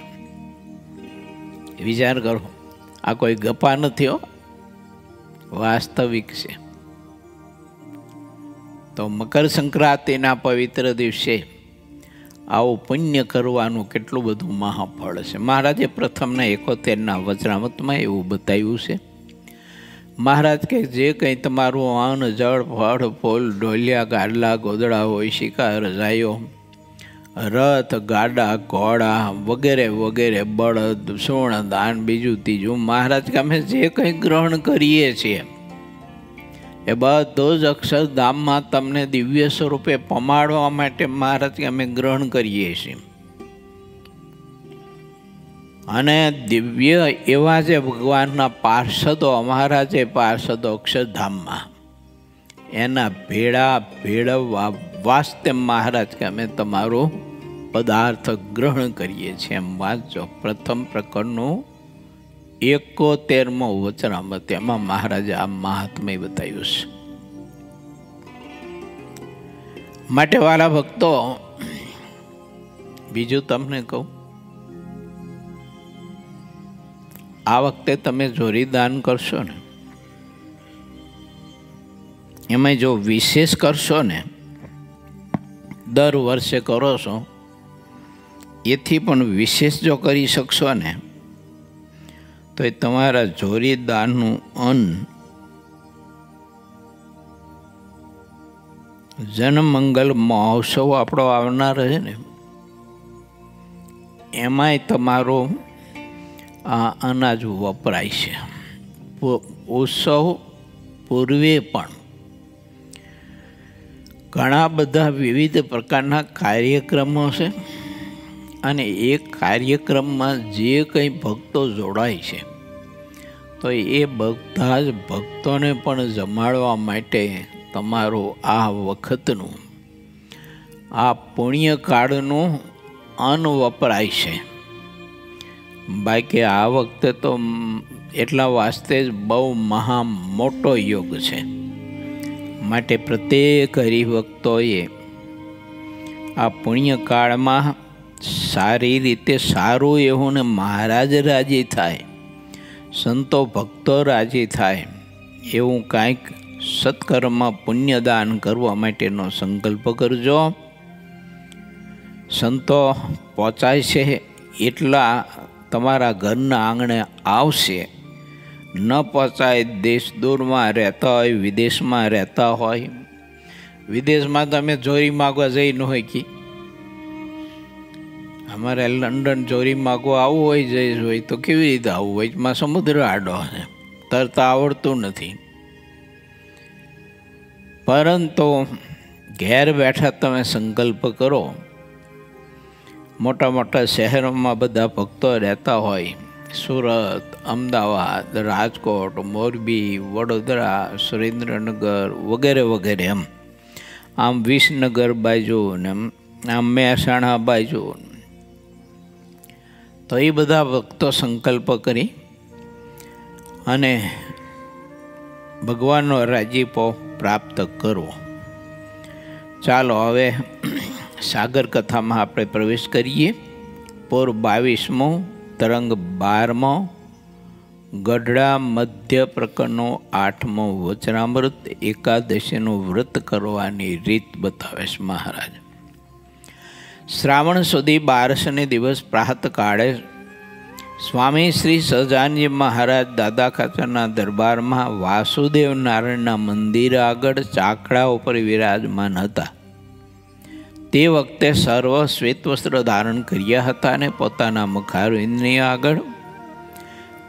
વિચાર કરો, આ કોઈ ગપા નથી હો, વાસ્તવિક છે. તો મકર સંક્રાંતિના પવિત્ર દિવસે આવું પુણ્ય કરવાનું કેટલું બધું મહાફળ છે. મહારાજે પ્રથમના 71ના વચનામૃતમાં એવું બતાવ્યું છે. મહારાજ કે જે કંઈ તમારું અન્ન, જળ, ફળ, ફૂલ, ઢોલિયા, ગાડલા, ગોદડા હોય, શિકા, રજાઈઓ, રથ, ગાડા, ઘોડા વગેરે વગેરે, બળદ, સોણ, દાન, બીજું ત્રીજું, મહારાજ કે અમે જે કંઈ ગ્રહણ કરીએ છીએ એ બધું જ અક્ષરધામમાં તમને દિવ્ય સ્વરૂપે પમાડવા માટે મહારાજ કે અમે ગ્રહણ કરીએ છીએ. અને દિવ્ય એવા જે ભગવાનના પાર્ષદો, અમારા જે પાર્ષદો અક્ષરધામમાં એના ભેળા ભેળવવા વાસ્તે મહારાજ કે અમે તમારો પદાર્થ ગ્રહણ કરીએ છીએ. એમ વાંચો પ્રથમ પ્રકરણનું 71મો વચનામૃત, એમાં મહારાજે આ મહાત્મય બતાવ્યું છે. માટે વાલા ભક્તો, બીજું તમને કહું, આ વખતે તમે જોરી દાન કરશો ને, એમાં જો વિશેષ કરશો ને, દર વર્ષે કરો છો એથી પણ વિશેષ જો કરી શકશો ને, તો એ તમારા જોરી દાનનું અન્ન જનમંગલ મહોત્સવ આપણો આવનાર છે ને, એમાંય તમારો આ અનાજ વપરાય છે. ઉત્સવ પૂર્વે પણ ઘણા બધા વિવિધ પ્રકારના કાર્યક્રમો છે. અને એ કાર્યક્રમમાં જે કંઈ ભક્તો જોડાય છે, તો એ બધા જ ભક્તોને પણ જમાડવા માટે તમારું આ વખતનું આ પુણ્યકાળનું અન્ન વપરાય છે. બાકી આ વખતે તો એટલા વાસ્તે જ બહુ મહા મોટો યોગ છે. માટે પ્રત્યેક હરિભક્તોએ આ પુણ્યકાળમાં સારી રીતે સારું એવું ને મહારાજ રાજી થાય, સંતો ભક્તો રાજી થાય એવું કાંઈક સત્કર્મ પુણ્યદાન કરવા માટેનો સંકલ્પ કરજો. સંતો પહોંચાય છે એટલા તમારા ઘરના આંગણે આવશે. ન પહોંચાય દેશ દૂરમાં રહેતા હોય, વિદેશમાં રહેતા હોય. વિદેશમાં તમે ચોરી માગવા જઈ ન હોય કે અમારે લંડન ચોરી માગવા આવવું હોય, જઈ હોય તો કેવી રીતે આવવું હોય? એમાં સમુદ્ર આડો છે, તરતા આવડતું નથી. પરંતુ ઘેર બેઠા તમે સંકલ્પ કરો. મોટા મોટા શહેરોમાં બધા ભક્તો રહેતા હોય, સુરત, અમદાવાદ, રાજકોટ, મોરબી, વડોદરા, સુરેન્દ્રનગર વગેરે વગેરે. આમ વિસનગર બાજુ ને આમ મહેસાણા બાજુ, તો એ બધા ભક્તો સંકલ્પ કરી અને ભગવાનનો રાજીપો પ્રાપ્ત કરવો. ચાલો હવે સાગર કથામાં આપણે પ્રવેશ કરીએ. પૂર 22મો, તરંગ 12મો, ગઢડા મધ્ય પ્રકરણનો 8મો વચનામૃત. એકાદશીનું વ્રત કરવાની રીત બતાવે છે મહારાજ. શ્રાવણ સુધી 12ને દિવસ પ્રાતઃકાળે સ્વામી શ્રી સહજાનજી મહારાજ દાદા ખાચરના દરબારમાં વાસુદેવ નારાયણના મંદિર આગળ ચાકડા ઉપર વિરાજમાન હતા. તે વખતે સર્વ શ્વેત વસ્ત્ર ધારણ કર્યા હતા અને પોતાના મુખારવિંદની આગળ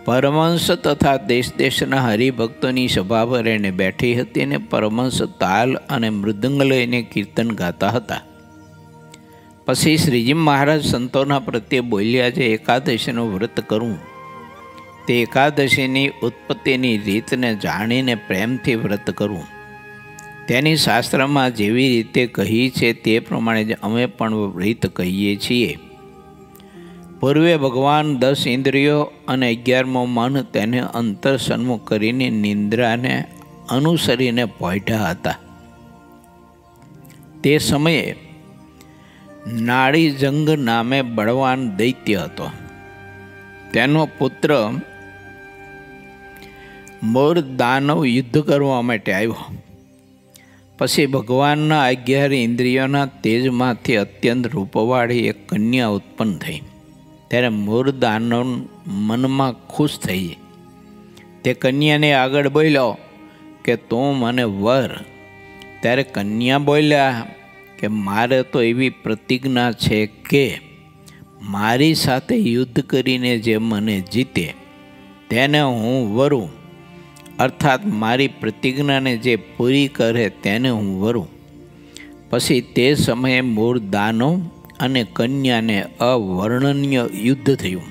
પરમહંસ તથા દેશ દેશના હરિભક્તોની સભા પર એને બેઠી હતી અને પરમહંસ તાલ અને મૃદંગ લઈને કીર્તન ગાતા હતા. પછી શ્રીજી મહારાજ સંતોના પ્રત્યે બોલ્યા, જે એકાદશીનું વ્રત કરવું તે એકાદશીની ઉત્પત્તિની રીતને જાણીને પ્રેમથી વ્રત કરવું. તેની શાસ્ત્રમાં જેવી રીતે કહી છે તે પ્રમાણે જ અમે પણ રીત કહીએ છીએ. પૂર્વે ભગવાન 10 ઇન્દ્રિયો અને 11મો મન તેને અંતર સન્મુખ કરીને નિંદ્રાને અનુસરીને પહોંચ્યા હતા. તે સમયે નાડીજંગ નામે બળવાન દૈત્ય હતો. તેનો પુત્ર મોર દાનવ યુદ્ધ કરવા માટે આવ્યો. પછી ભગવાનના 11 ઇન્દ્રિયોના તેજમાંથી અત્યંત રૂપવાળી એક કન્યા ઉત્પન્ન થઈ. ત્યારે મોર દાનવ મનમાં ખુશ થઈ. તે કન્યાને આગળ બોલ્યો કે તું મને વર. ત્યારે કન્યા બોલ્યા કે મારે તો એવી પ્રતિજ્ઞા છે કે મારી સાથે યુદ્ધ કરીને જે મને જીતે તેને હું વરું, અર્થાત મારી પ્રતિજ્ઞાને જે પૂરી કરે તેને હું વરું. પછી તે સમયે મોર દાનવ અને કન્યાને અવર્ણનીય યુદ્ધ થયું.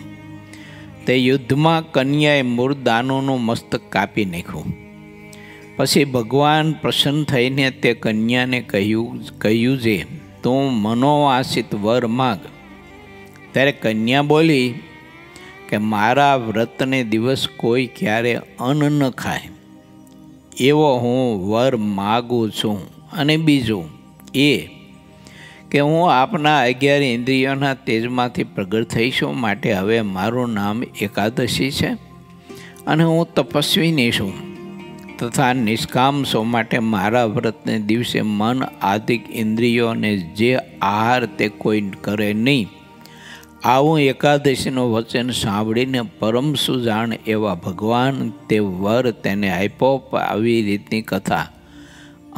તે યુદ્ધમાં કન્યાએ મોર દાનવનું મસ્તક કાપી નાખ્યું. પછી ભગવાન પ્રસન્ન થઈને તે કન્યાને કહ્યું જે તું મનોવાંછિત વર માગ. ત્યારે કન્યા બોલી કે મારા વ્રતને દિવસ કોઈ ક્યારે અન્ન ન ખાય એવો હું વર માગું છું. અને બીજું એ કે હું આપના 11 ઇન્દ્રિયોના તેજમાંથી પ્રગટ થઈશું, માટે હવે મારું નામ એકાદશી છે અને હું તપસ્વીની છું તથા નિષ્કામ છું. માટે મારા વ્રતને દિવસે મન આદિક ઇન્દ્રિયોને જે આહાર તે કોઈ કરે નહીં. આવું એકાદશીનું વચન સાંભળીને પરમ સુજાણ એવા ભગવાન તે વર તેને આપ્યો. આવી રીતની કથા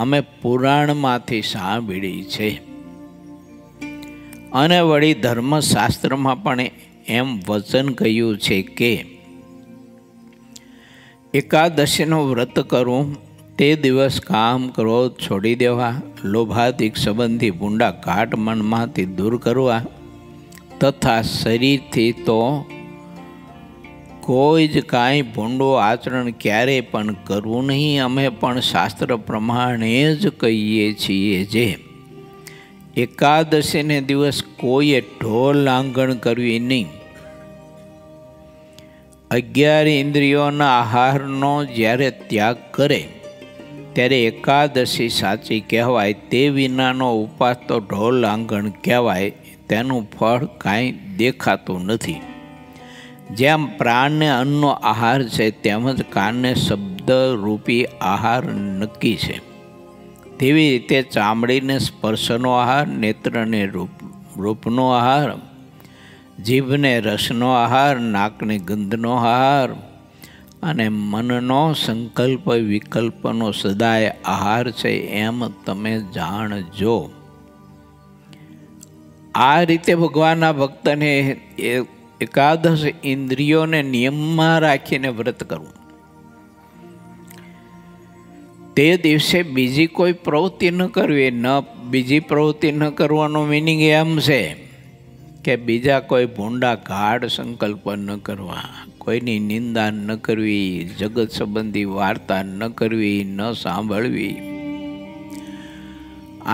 અમે પુરાણમાંથી સાંભળી છે. અને વળી ધર્મશાસ્ત્રમાં પણ એમ વચન કહ્યું છે કે એકાદશીનું વ્રત કરવું તે દિવસ કામ ક્રોધ છોડી દેવા, લોભાદિક સંબંધી ભૂંડા ઘાટ મનમાંથી દૂર કરવા તથા શરીરથી તો કોઈ જ કાંઈ ભૂંડું આચરણ ક્યારેય પણ કરવું નહીં. અમે પણ શાસ્ત્ર પ્રમાણે જ કહીએ છીએ જે એકાદશીને દિવસ કોઈએ ઢોર લાંઘણ કરવી નહીં. 11 ઇન્દ્રિયોના આહારનો જ્યારે ત્યાગ કરે ત્યારે એકાદશી સાચી કહેવાય. તે વિનાનો ઉપવાસ તો ઢોર લાંઘણ કહેવાય. તેનું ફળ કાંઈ દેખાતું નથી. જેમ પ્રાણને અન્નનો આહાર છે તેમજ કાનને શબ્દરૂપી આહાર નક્કી છે. તેવી રીતે ચામડીને સ્પર્શનો આહાર, નેત્રને રૂપનો આહાર, જીભને રસનો આહાર, નાકને ગંધનો આહાર અને મનનો સંકલ્પ વિકલ્પનો સદાય આહાર છે, એમ તમે જાણજો. આ રીતે ભગવાનના ભક્તને એકાદશ ઇન્દ્રિયોને નિયમમાં રાખીને વ્રત કરવું. તે દિવસે બીજી કોઈ પ્રવૃત્તિ ન કરવી. બીજી પ્રવૃત્તિ ન કરવાનો મિનિંગ એમ છે કે બીજા કોઈ ભૂંડા ગાઢ સંકલ્પ ન કરવા, કોઈની નિંદા ન કરવી, જગત સંબંધી વાર્તા ન કરવી, ન સાંભળવી,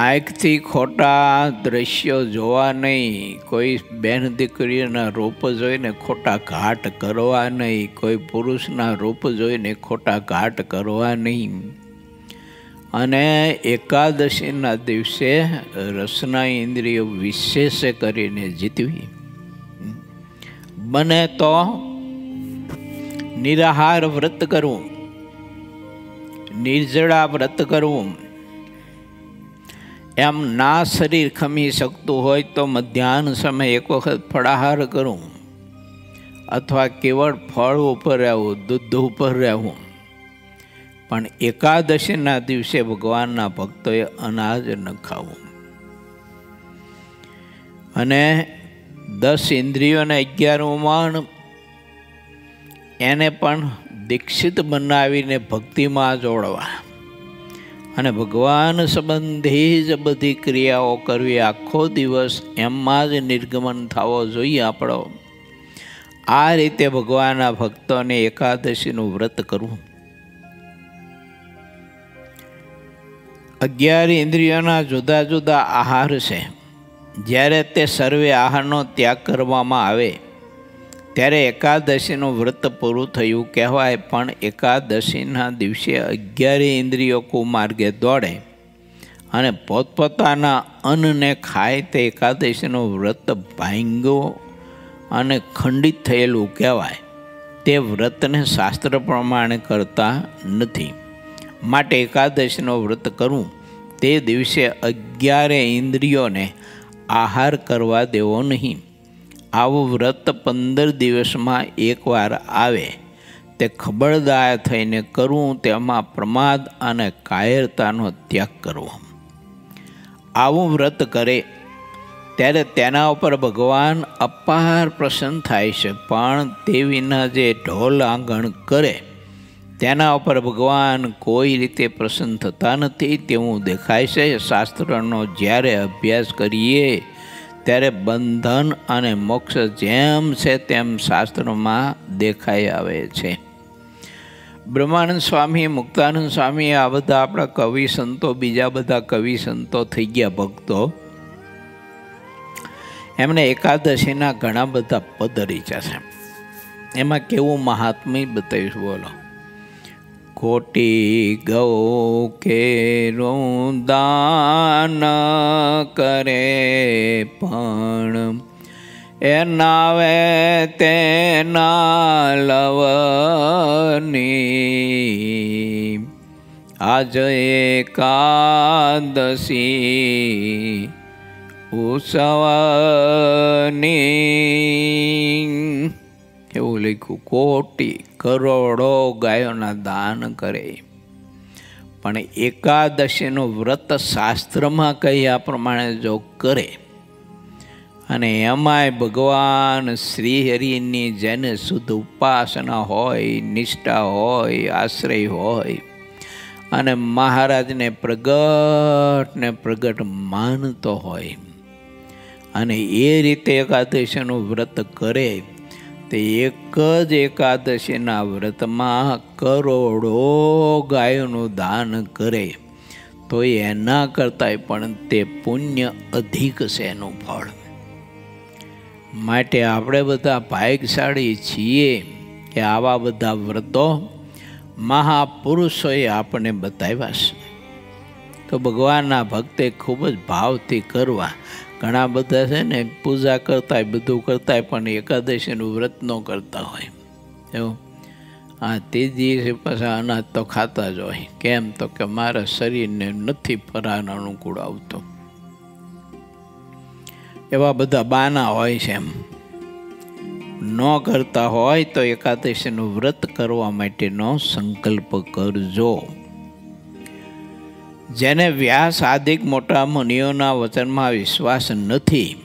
આંખથી ખોટા દ્રશ્યો જોવા નહીં, કોઈ બહેન દીકરીના રૂપ જોઈને ખોટા ઘાટ કરવા નહીં, કોઈ પુરુષના રૂપ જોઈને ખોટા ઘાટ કરવા નહીં. અને એકાદશીના દિવસે રસના ઇન્દ્રિયો વિશેષ કરીને જીતવી. બને તો નિરાહાર વ્રત કરવું, નિર્જળા વ્રત કરવું. એમ ના શરીર ખમી શકતું હોય તો મધ્યાહન સમયે એક વખત ફળાહાર કરવું, અથવા કેવળ ફળ ઉપર રહેવું, દૂધ ઉપર રહેવું. પણ એકાદશીના દિવસે ભગવાનના ભક્તોએ અનાજ ન ખાવું. અને 10 ઇન્દ્રિયોને 11 મન એને પણ દીક્ષિત બનાવીને ભક્તિમાં જોડવા અને ભગવાન સંબંધી જ બધી ક્રિયાઓ કરવી. આખો દિવસ એમાં જ નિર્ગમન થવો જોઈએ આપણો. આ રીતે ભગવાનના ભક્તોને એકાદશીનું વ્રત કરવું. 11 ઇન્દ્રિયોના જુદા જુદા આહાર છે. જ્યારે તે સર્વે આહારનો ત્યાગ કરવામાં આવે ત્યારે એકાદશીનું વ્રત પૂરું થયું કહેવાય. પણ એકાદશીના દિવસે 11 ઇન્દ્રિયો કુમાર્ગે દોડે અને પોતપોતાના અન્નને ખાય તે એકાદશીનું વ્રત ભાંગ્યું અને ખંડિત થયેલું કહેવાય. તે વ્રતને શાસ્ત્ર પ્રમાણે કરતા નથી. માટે એકાદશીનું વ્રત કરવું તે દિવસે 11 ઇન્દ્રિયોને આહાર કરવા દેવો નહીં. આવું વ્રત 15 દિવસમાં એકવાર આવે તે ખબરદાર થઈને કરવું. તેમાં પ્રમાદ અને કાયરતાનો ત્યાગ કરવો. આવું વ્રત કરે ત્યારે તેના ઉપર ભગવાન અપાર પ્રસન્ન થાય છે. પણ તે વિના જે ઢોલ આંગણ કરે તેના ઉપર ભગવાન કોઈ રીતે પ્રસન્ન થતા નથી તેવું દેખાય છે. શાસ્ત્રનો જ્યારે અભ્યાસ કરીએ ત્યારે બંધન અને મોક્ષ જેમ છે તેમ શાસ્ત્રોમાં દેખાઈ આવે છે. બ્રહ્માનંદ સ્વામી, મુક્તાનંદ સ્વામી, આ બધા આપણા કવિ સંતો, બીજા બધા કવિ સંતો થઈ ગયા ભક્તો, એમણે એકાદશીના ઘણા બધા પદ રચ્યા છે. એમાં કેવું મહાત્મ્ય બતાવ્યું બોલો. કોટી ગૌ કેરું દાન કરે પણ એ નાવે તેના લવની. આજ એકાદશી ઉત્સવની. એવું લખ્યું, કોટી કરોડો ગાયોના દાન કરે પણ એકાદશીનું વ્રત શાસ્ત્રમાં કહ્યા પ્રમાણે જો કરે અને એમાંય ભગવાન શ્રી હરિની જેને શુદ્ધ ઉપાસના હોય, નિષ્ઠા હોય, આશ્રય હોય અને મહારાજને પ્રગટ માનતો હોય અને એ રીતે એકાદશીનું વ્રત કરે તે એક જ એકાદશીના વ્રતમાં કરોડો ગાયોનું દાન કરે તો એના કરતાંય પણ તે પુણ્ય અધિક છે એનું ફળ. માટે આપણે બધા ભાગ્યશાળી છીએ કે આવા બધા વ્રતો મહાપુરુષોએ આપણને બતાવ્યા છે. તો ભગવાનના ભક્તે ખૂબ જ ભાવથી કરવા. ઘણા બધા છે ને પૂજા કરતા બધું કરતા પણ એકાદશીનું વ્રત ન કરતા હોય. એવું હા, તે દિવસે પાછા અનાજ તો ખાતા જ હોય. કેમ તો કે મારા શરીરને નથી ફરાર અનુકૂળ આવતો. એવા બધા બાના હોય છે એમ. ન કરતા હોય તો એકાદશીનું વ્રત કરવા માટેનો સંકલ્પ કરજો. જેને વ્યાસ આદિક મોટા મુનિઓના વચનમાં વિશ્વાસ નથી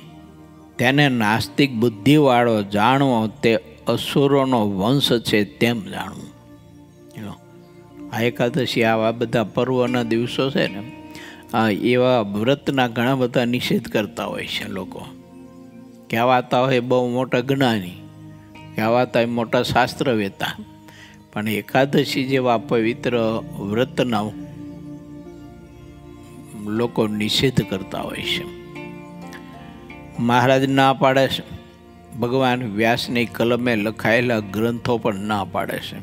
તેને નાસ્તિક બુદ્ધિવાળો જાણવો તે અસુરોનો વંશ છે તેમ જાણવું. આ એકાદશી આવા બધા પર્વના દિવસો છે ને, એવા વ્રતના ઘણા બધા નિષેધ કરતા હોય છે લોકો. કહેવાતા હોય બહુ મોટા જ્ઞાની, કહેવાતા હોય મોટા શાસ્ત્રવેતા, પણ એકાદશી જેવા પવિત્ર વ્રતના લોકો નિષેધ કરતા હોય છે. મહારાજ ના પાડે છે, ભગવાન વ્યાસની કલમે લખાયેલા ગ્રંથો પણ ના પાડે છે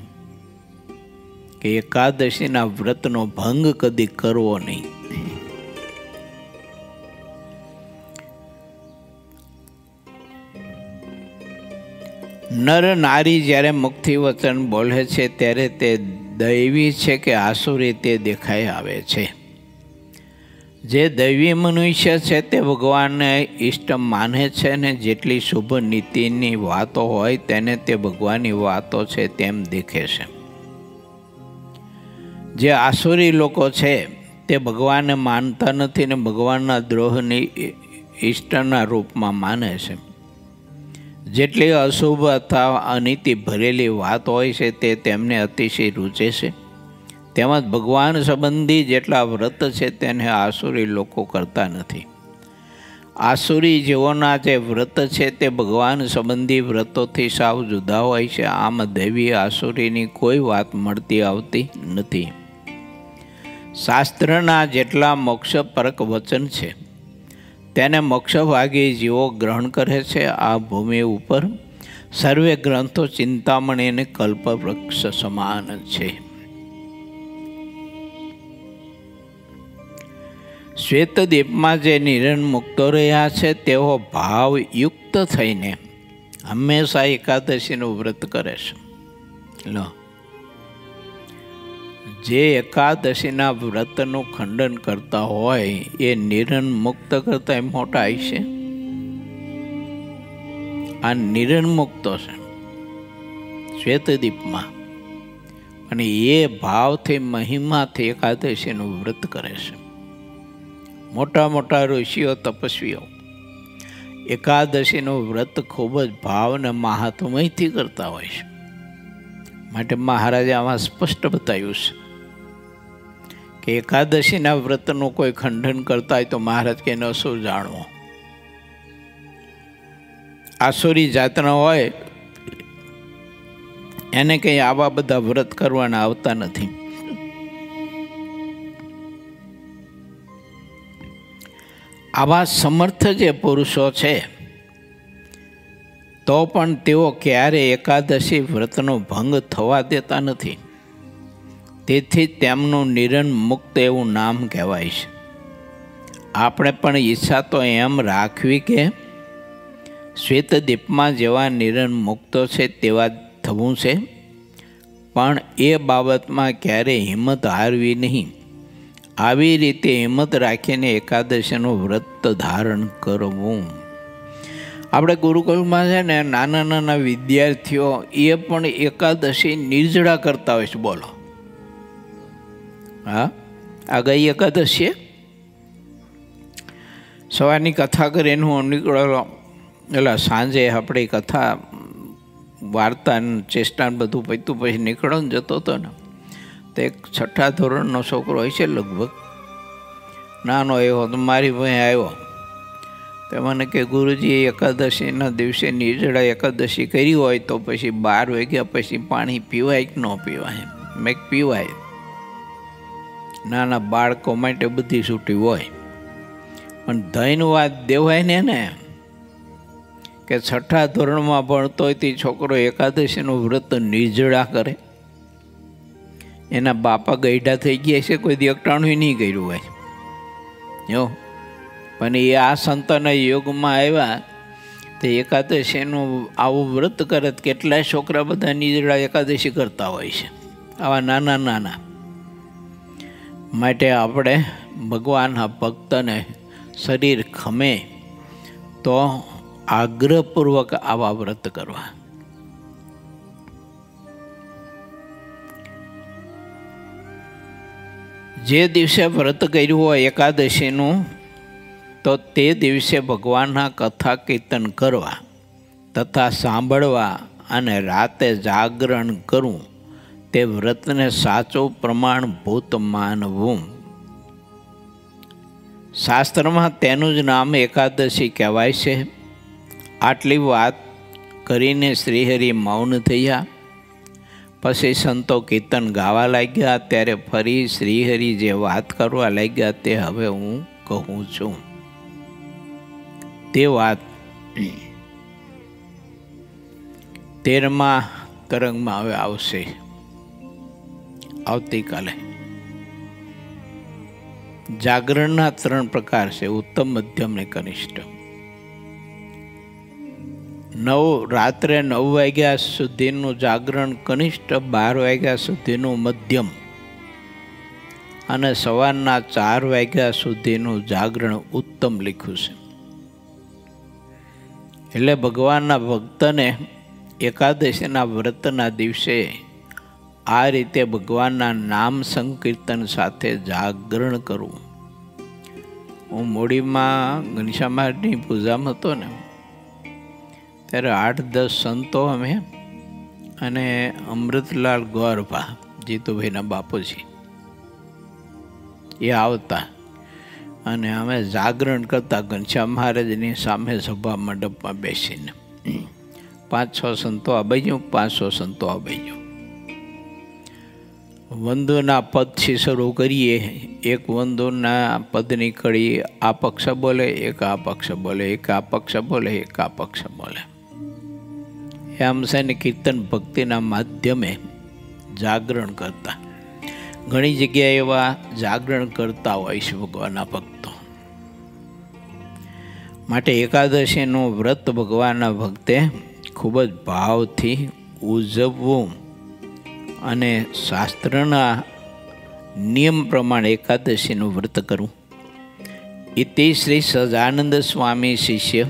કે એકાદશીના વ્રતનો ભંગ કદી કરવો નહીં. નર નારી જ્યારે મુખથી વચન બોલે છે ત્યારે તે દૈવી છે કે આસુરી તે દેખાઈ આવે છે. જે દૈવી મનુષ્ય છે તે ભગવાનને ઈષ્ટ માને છે ને જેટલી શુભ નીતિની વાતો હોય તેને તે ભગવાનની વાતો છે તેમ દેખે છે. જે આસુરી લોકો છે તે ભગવાનને માનતા નથી ને ભગવાનના દ્રોહની ઈષ્ટના રૂપમાં માને છે. જેટલી અશુભ અથવા અનીતિ ભરેલી વાત હોય છે તે તેમને અતિશય રૂચે છે. તેમજ ભગવાન સંબંધી જેટલા વ્રત છે તેને આસુરી લોકો કરતા નથી. આસુરી જેઓના જે વ્રત છે તે ભગવાન સંબંધી વ્રતોથી સાવ જુદા હોય છે. આમ દૈવી આસુરીની કોઈ વાત મળતી આવતી નથી. શાસ્ત્રના જેટલા મોક્ષપરક વચન છે તેને મોક્ષભાગી જીવો ગ્રહણ કરે છે. આ ભૂમિ ઉપર સર્વે ગ્રંથો ચિંતામણી અને કલ્પવૃક્ષ સમાન છે. શ્વેતદીપમાં જે નિરન મુક્તો રહ્યા છે તેઓ ભાવયુક્ત થઈને હંમેશા એકાદશીનું વ્રત કરે છે. જે એકાદશીના વ્રતનું ખંડન કરતા હોય એ નિરન મુક્ત કરતા મોટા છે. આ નિરન મુક્તો છે શ્વેતદીપમાં, અને એ ભાવથી મહિમાથી એકાદશીનું વ્રત કરે છે. મોટા મોટા ઋષિઓ તપસ્વીઓ એકાદશીનું વ્રત ખૂબ જ ભાવ અને મહાત્મયથી કરતા હોય છે. માટે મહારાજે આમાં સ્પષ્ટ બતાવ્યું છે કે એકાદશીના વ્રતનું કોઈ ખંડન કરતા હોય તો મહારાજ કે ન શું જાણવો. આસુરી જાતના હોય એને કંઈ આવા બધા વ્રત કરવાના આવતા નથી. આવા સમર્થ જે પુરુષો છે તો પણ તેઓ ક્યારે એકાદશી વ્રતનો ભંગ થવા દેતા નથી. તેથી તેમનું નિરન મુક્ત એવું નામ કહેવાય છે. આપણે પણ ઈચ્છા તો એમ રાખવી કે શ્વેતદીપમાં જેવા નિરન મુક્તો છે તેવા થવું છે, પણ એ બાબતમાં ક્યારેય હિંમત હારવી નહીં. આવી રીતે હિંમત રાખીને એકાદશીનું વ્રત ધારણ કરવું. આપણે ગુરુકુળમાં છે ને નાના નાના વિદ્યાર્થીઓ એ પણ એકાદશી નિર્જળા કરતા હોય છે. બોલો, હા, આ ગઈ એકાદશી સવારની કથા કરીને હું નીકળેલો. એટલે સાંજે આપણી કથા વાર્તા ચેષ્ટા બધું પત્યું પછી નીકળો ને જતો હતો ને, તો એક 6ઠા ધોરણનો છોકરો હોય છે લગભગ, નાનો એવો, તો મારી ભાઈ આવ્યો. તો મને કે ગુરુજી એકાદશીના દિવસે નિર્જળા એકાદશી કરી હોય તો પછી 12 વાગ્યા પછી પાણી પીવાય કે ન પીવાય? મેં પીવાય. નાના બાળકો માટે બધી છૂટી હોય, પણ ધન્યવાદ દેવાય ને કે 6ઠા ધોરણમાં ભણતો હોય તે છોકરો એકાદશીનું વ્રત નિર્જળા કરે. એના બાપા ગઈઢા થઈ ગયા છે, કોઈ દી એકટાણું નહીં કર્યું હોય જો. પણ એ આ સંતના યોગમાં આવ્યા તો એકાદશીનું આવું વ્રત કરે. કેટલાય છોકરા બધા નિર્જળા એકાદશી કરતા હોય છે, આવા નાના નાના. માટે આપણે ભગવાનના ભક્તને શરીર ખમે તો આગ્રહપૂર્વક આવા વ્રત કરવા. જે દિવસે વ્રત કર્યું હોય એકાદશીનું, તો તે દિવસે ભગવાનના કથા કીર્તન કરવા તથા સાંભળવા અને રાતે જાગરણ કરવું તે વ્રતને સાચું પ્રમાણભૂત માનવું. શાસ્ત્રમાં તેનું જ નામ એકાદશી કહેવાય છે. આટલી વાત કરીને શ્રીહરિ મૌન થયા. પછી સંતો કીર્તન ગાવા લાગ્યા. ત્યારે ફરી શ્રીહરિ જે વાત કરવા લાગ્યા તે હવે હું કહું છું. તે વાત 13મા તરંગમાં હવે આવશે, આવતીકાલે. જાગરણના 3 પ્રકાર છે: ઉત્તમ, મધ્યમ ને કનિષ્ઠ. રાત્રે 9 વાગ્યા સુધીનું જાગરણ કનિષ્ઠ, 12 વાગ્યા સુધીનું મધ્યમ અને સવારના 4 વાગ્યા સુધીનું જાગરણ ઉત્તમ લખ્યું છે. એટલે ભગવાનના ભક્તને એકાદશીના વ્રતના દિવસે આ રીતે ભગવાનના નામ સંકીર્તન સાથે જાગરણ કરવું. હું મૂડીમાં ઘનશ્યામ મહારાજની પૂજામાં હતો ને, ત્યારે 8-10 સંતો અમે અને અમૃતલાલ ગોરભા, જીતુભાઈના બાપુજી, એ આવતા અને અમે જાગરણ કરતા ઘનશ્યામ મહારાજની સામે સભા મંડપમાં બેસીને. 5-6 સંતો આ બાજુ, 500 સંતો આ બાજુ. વંદોના પદથી શરૂ કરીએ. એક વંદોના પદની કડી આ પક્ષ બોલે, એક આ પક્ષ બોલે, એક આ પક્ષ બોલે, એક આ પક્ષ બોલે. એમ છે ને કીર્તન ભક્તિના માધ્યમે જાગરણ કરતા. ઘણી જગ્યાએ એવા જાગરણ કરતા હોય છે ભગવાનના ભક્તો. માટે એકાદશીનું વ્રત ભગવાનના ભક્તે ખૂબ જ ભાવથી ઉજવવું અને શાસ્ત્રના નિયમ પ્રમાણે એકાદશીનું વ્રત કરવું. ઇતિ શ્રી સહજાનંદ સ્વામી શિષ્ય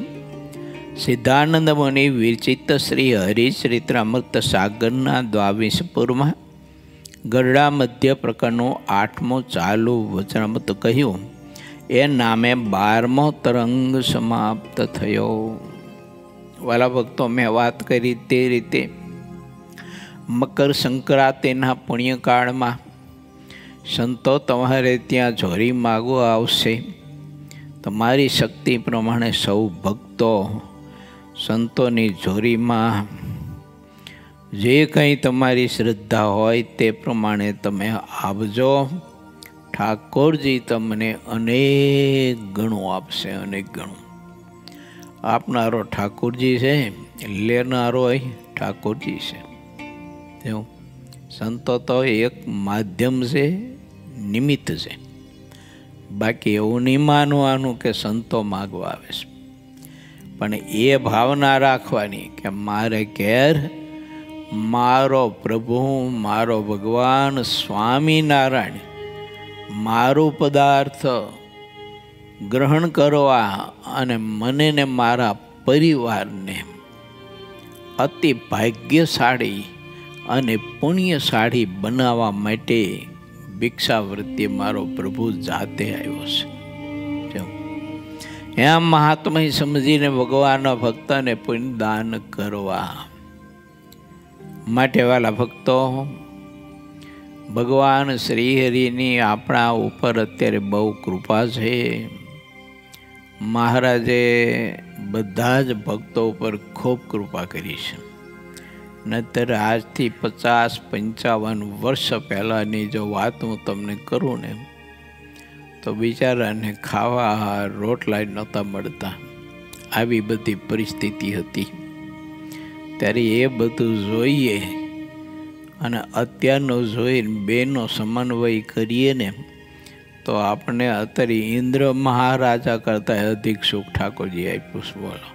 સિદ્ધાનંદ મુનિ વિરચિત શ્રી હરિચરિત્રામૃત સાગરના 22પુરમાં ગરડા મધ્ય પ્રકરણનું 8મું ચાલુ વચનામૃત કહ્યું. એ નામે 12મો તરંગ સમાપ્ત થયો. વાલા ભક્તો, મેં વાત કરી તે રીતે મકર સંક્રાંતિના પુણ્યકાળમાં સંતો તમારે ત્યાં ઝોરી માગવા આવશે. તમારી શક્તિ પ્રમાણે સૌ ભક્તો સંતોની ઝોરીમાં જે કંઈ તમારી શ્રદ્ધા હોય તે પ્રમાણે તમે આવજો. ઠાકોરજી તમને અનેક ગણું આપશે, અનેક ગણું. આપનારો ઠાકોરજી છે, લેનારો ઠાકોરજી છે. એવું સંતો તો એક માધ્યમ છે, નિમિત્ત છે. બાકી એવું નહીં માનવાનું કે સંતો માગવા આવે છે. પણ એ ભાવના રાખવાની કે મારે ઘેર મારો પ્રભુ, મારો ભગવાન સ્વામિનારાયણ મારું પદાર્થ ગ્રહણ કરવા અને મને ને મારા પરિવારને અતિ ભાગ્યશાળી અને પુણ્યશાળી બનાવવા માટે ભિક્ષાવૃત્તિ મારો પ્રભુ જાતે આવ્યો છે. એમ મહાત્મા સમજીને ભગવાનના ભક્તને પુણ્યદાન કરવા માટે વાલા ભક્તો, ભગવાન શ્રીહરિની આપણા ઉપર અત્યારે બહુ કૃપા છે. મહારાજે બધા જ ભક્તો ઉપર ખૂબ કૃપા કરી છે. નહીતર આજથી 50-55 વર્ષ પહેલાંની જો વાત હું તમને કરું ને, તો બિચારાને ખાવા રોટલા નહોતા મળતા. આવી બધી પરિસ્થિતિ હતી. ત્યારે એ બધું જોઈએ અને અત્યારનું જોઈને બેનો સમન્વય કરીએ ને, તો આપણે અત્યારે ઇન્દ્ર મહારાજા કરતાં અધિક સુખ ઠાકોરજી આપ્યું છે. બોલો,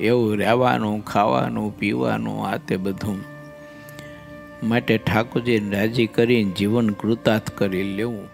એવું રહેવાનું, ખાવાનું, પીવાનું, આ તે બધું. માટે ઠાકોરજીને રાજી કરીને જીવન કૃતાર્થ કરી લેવું.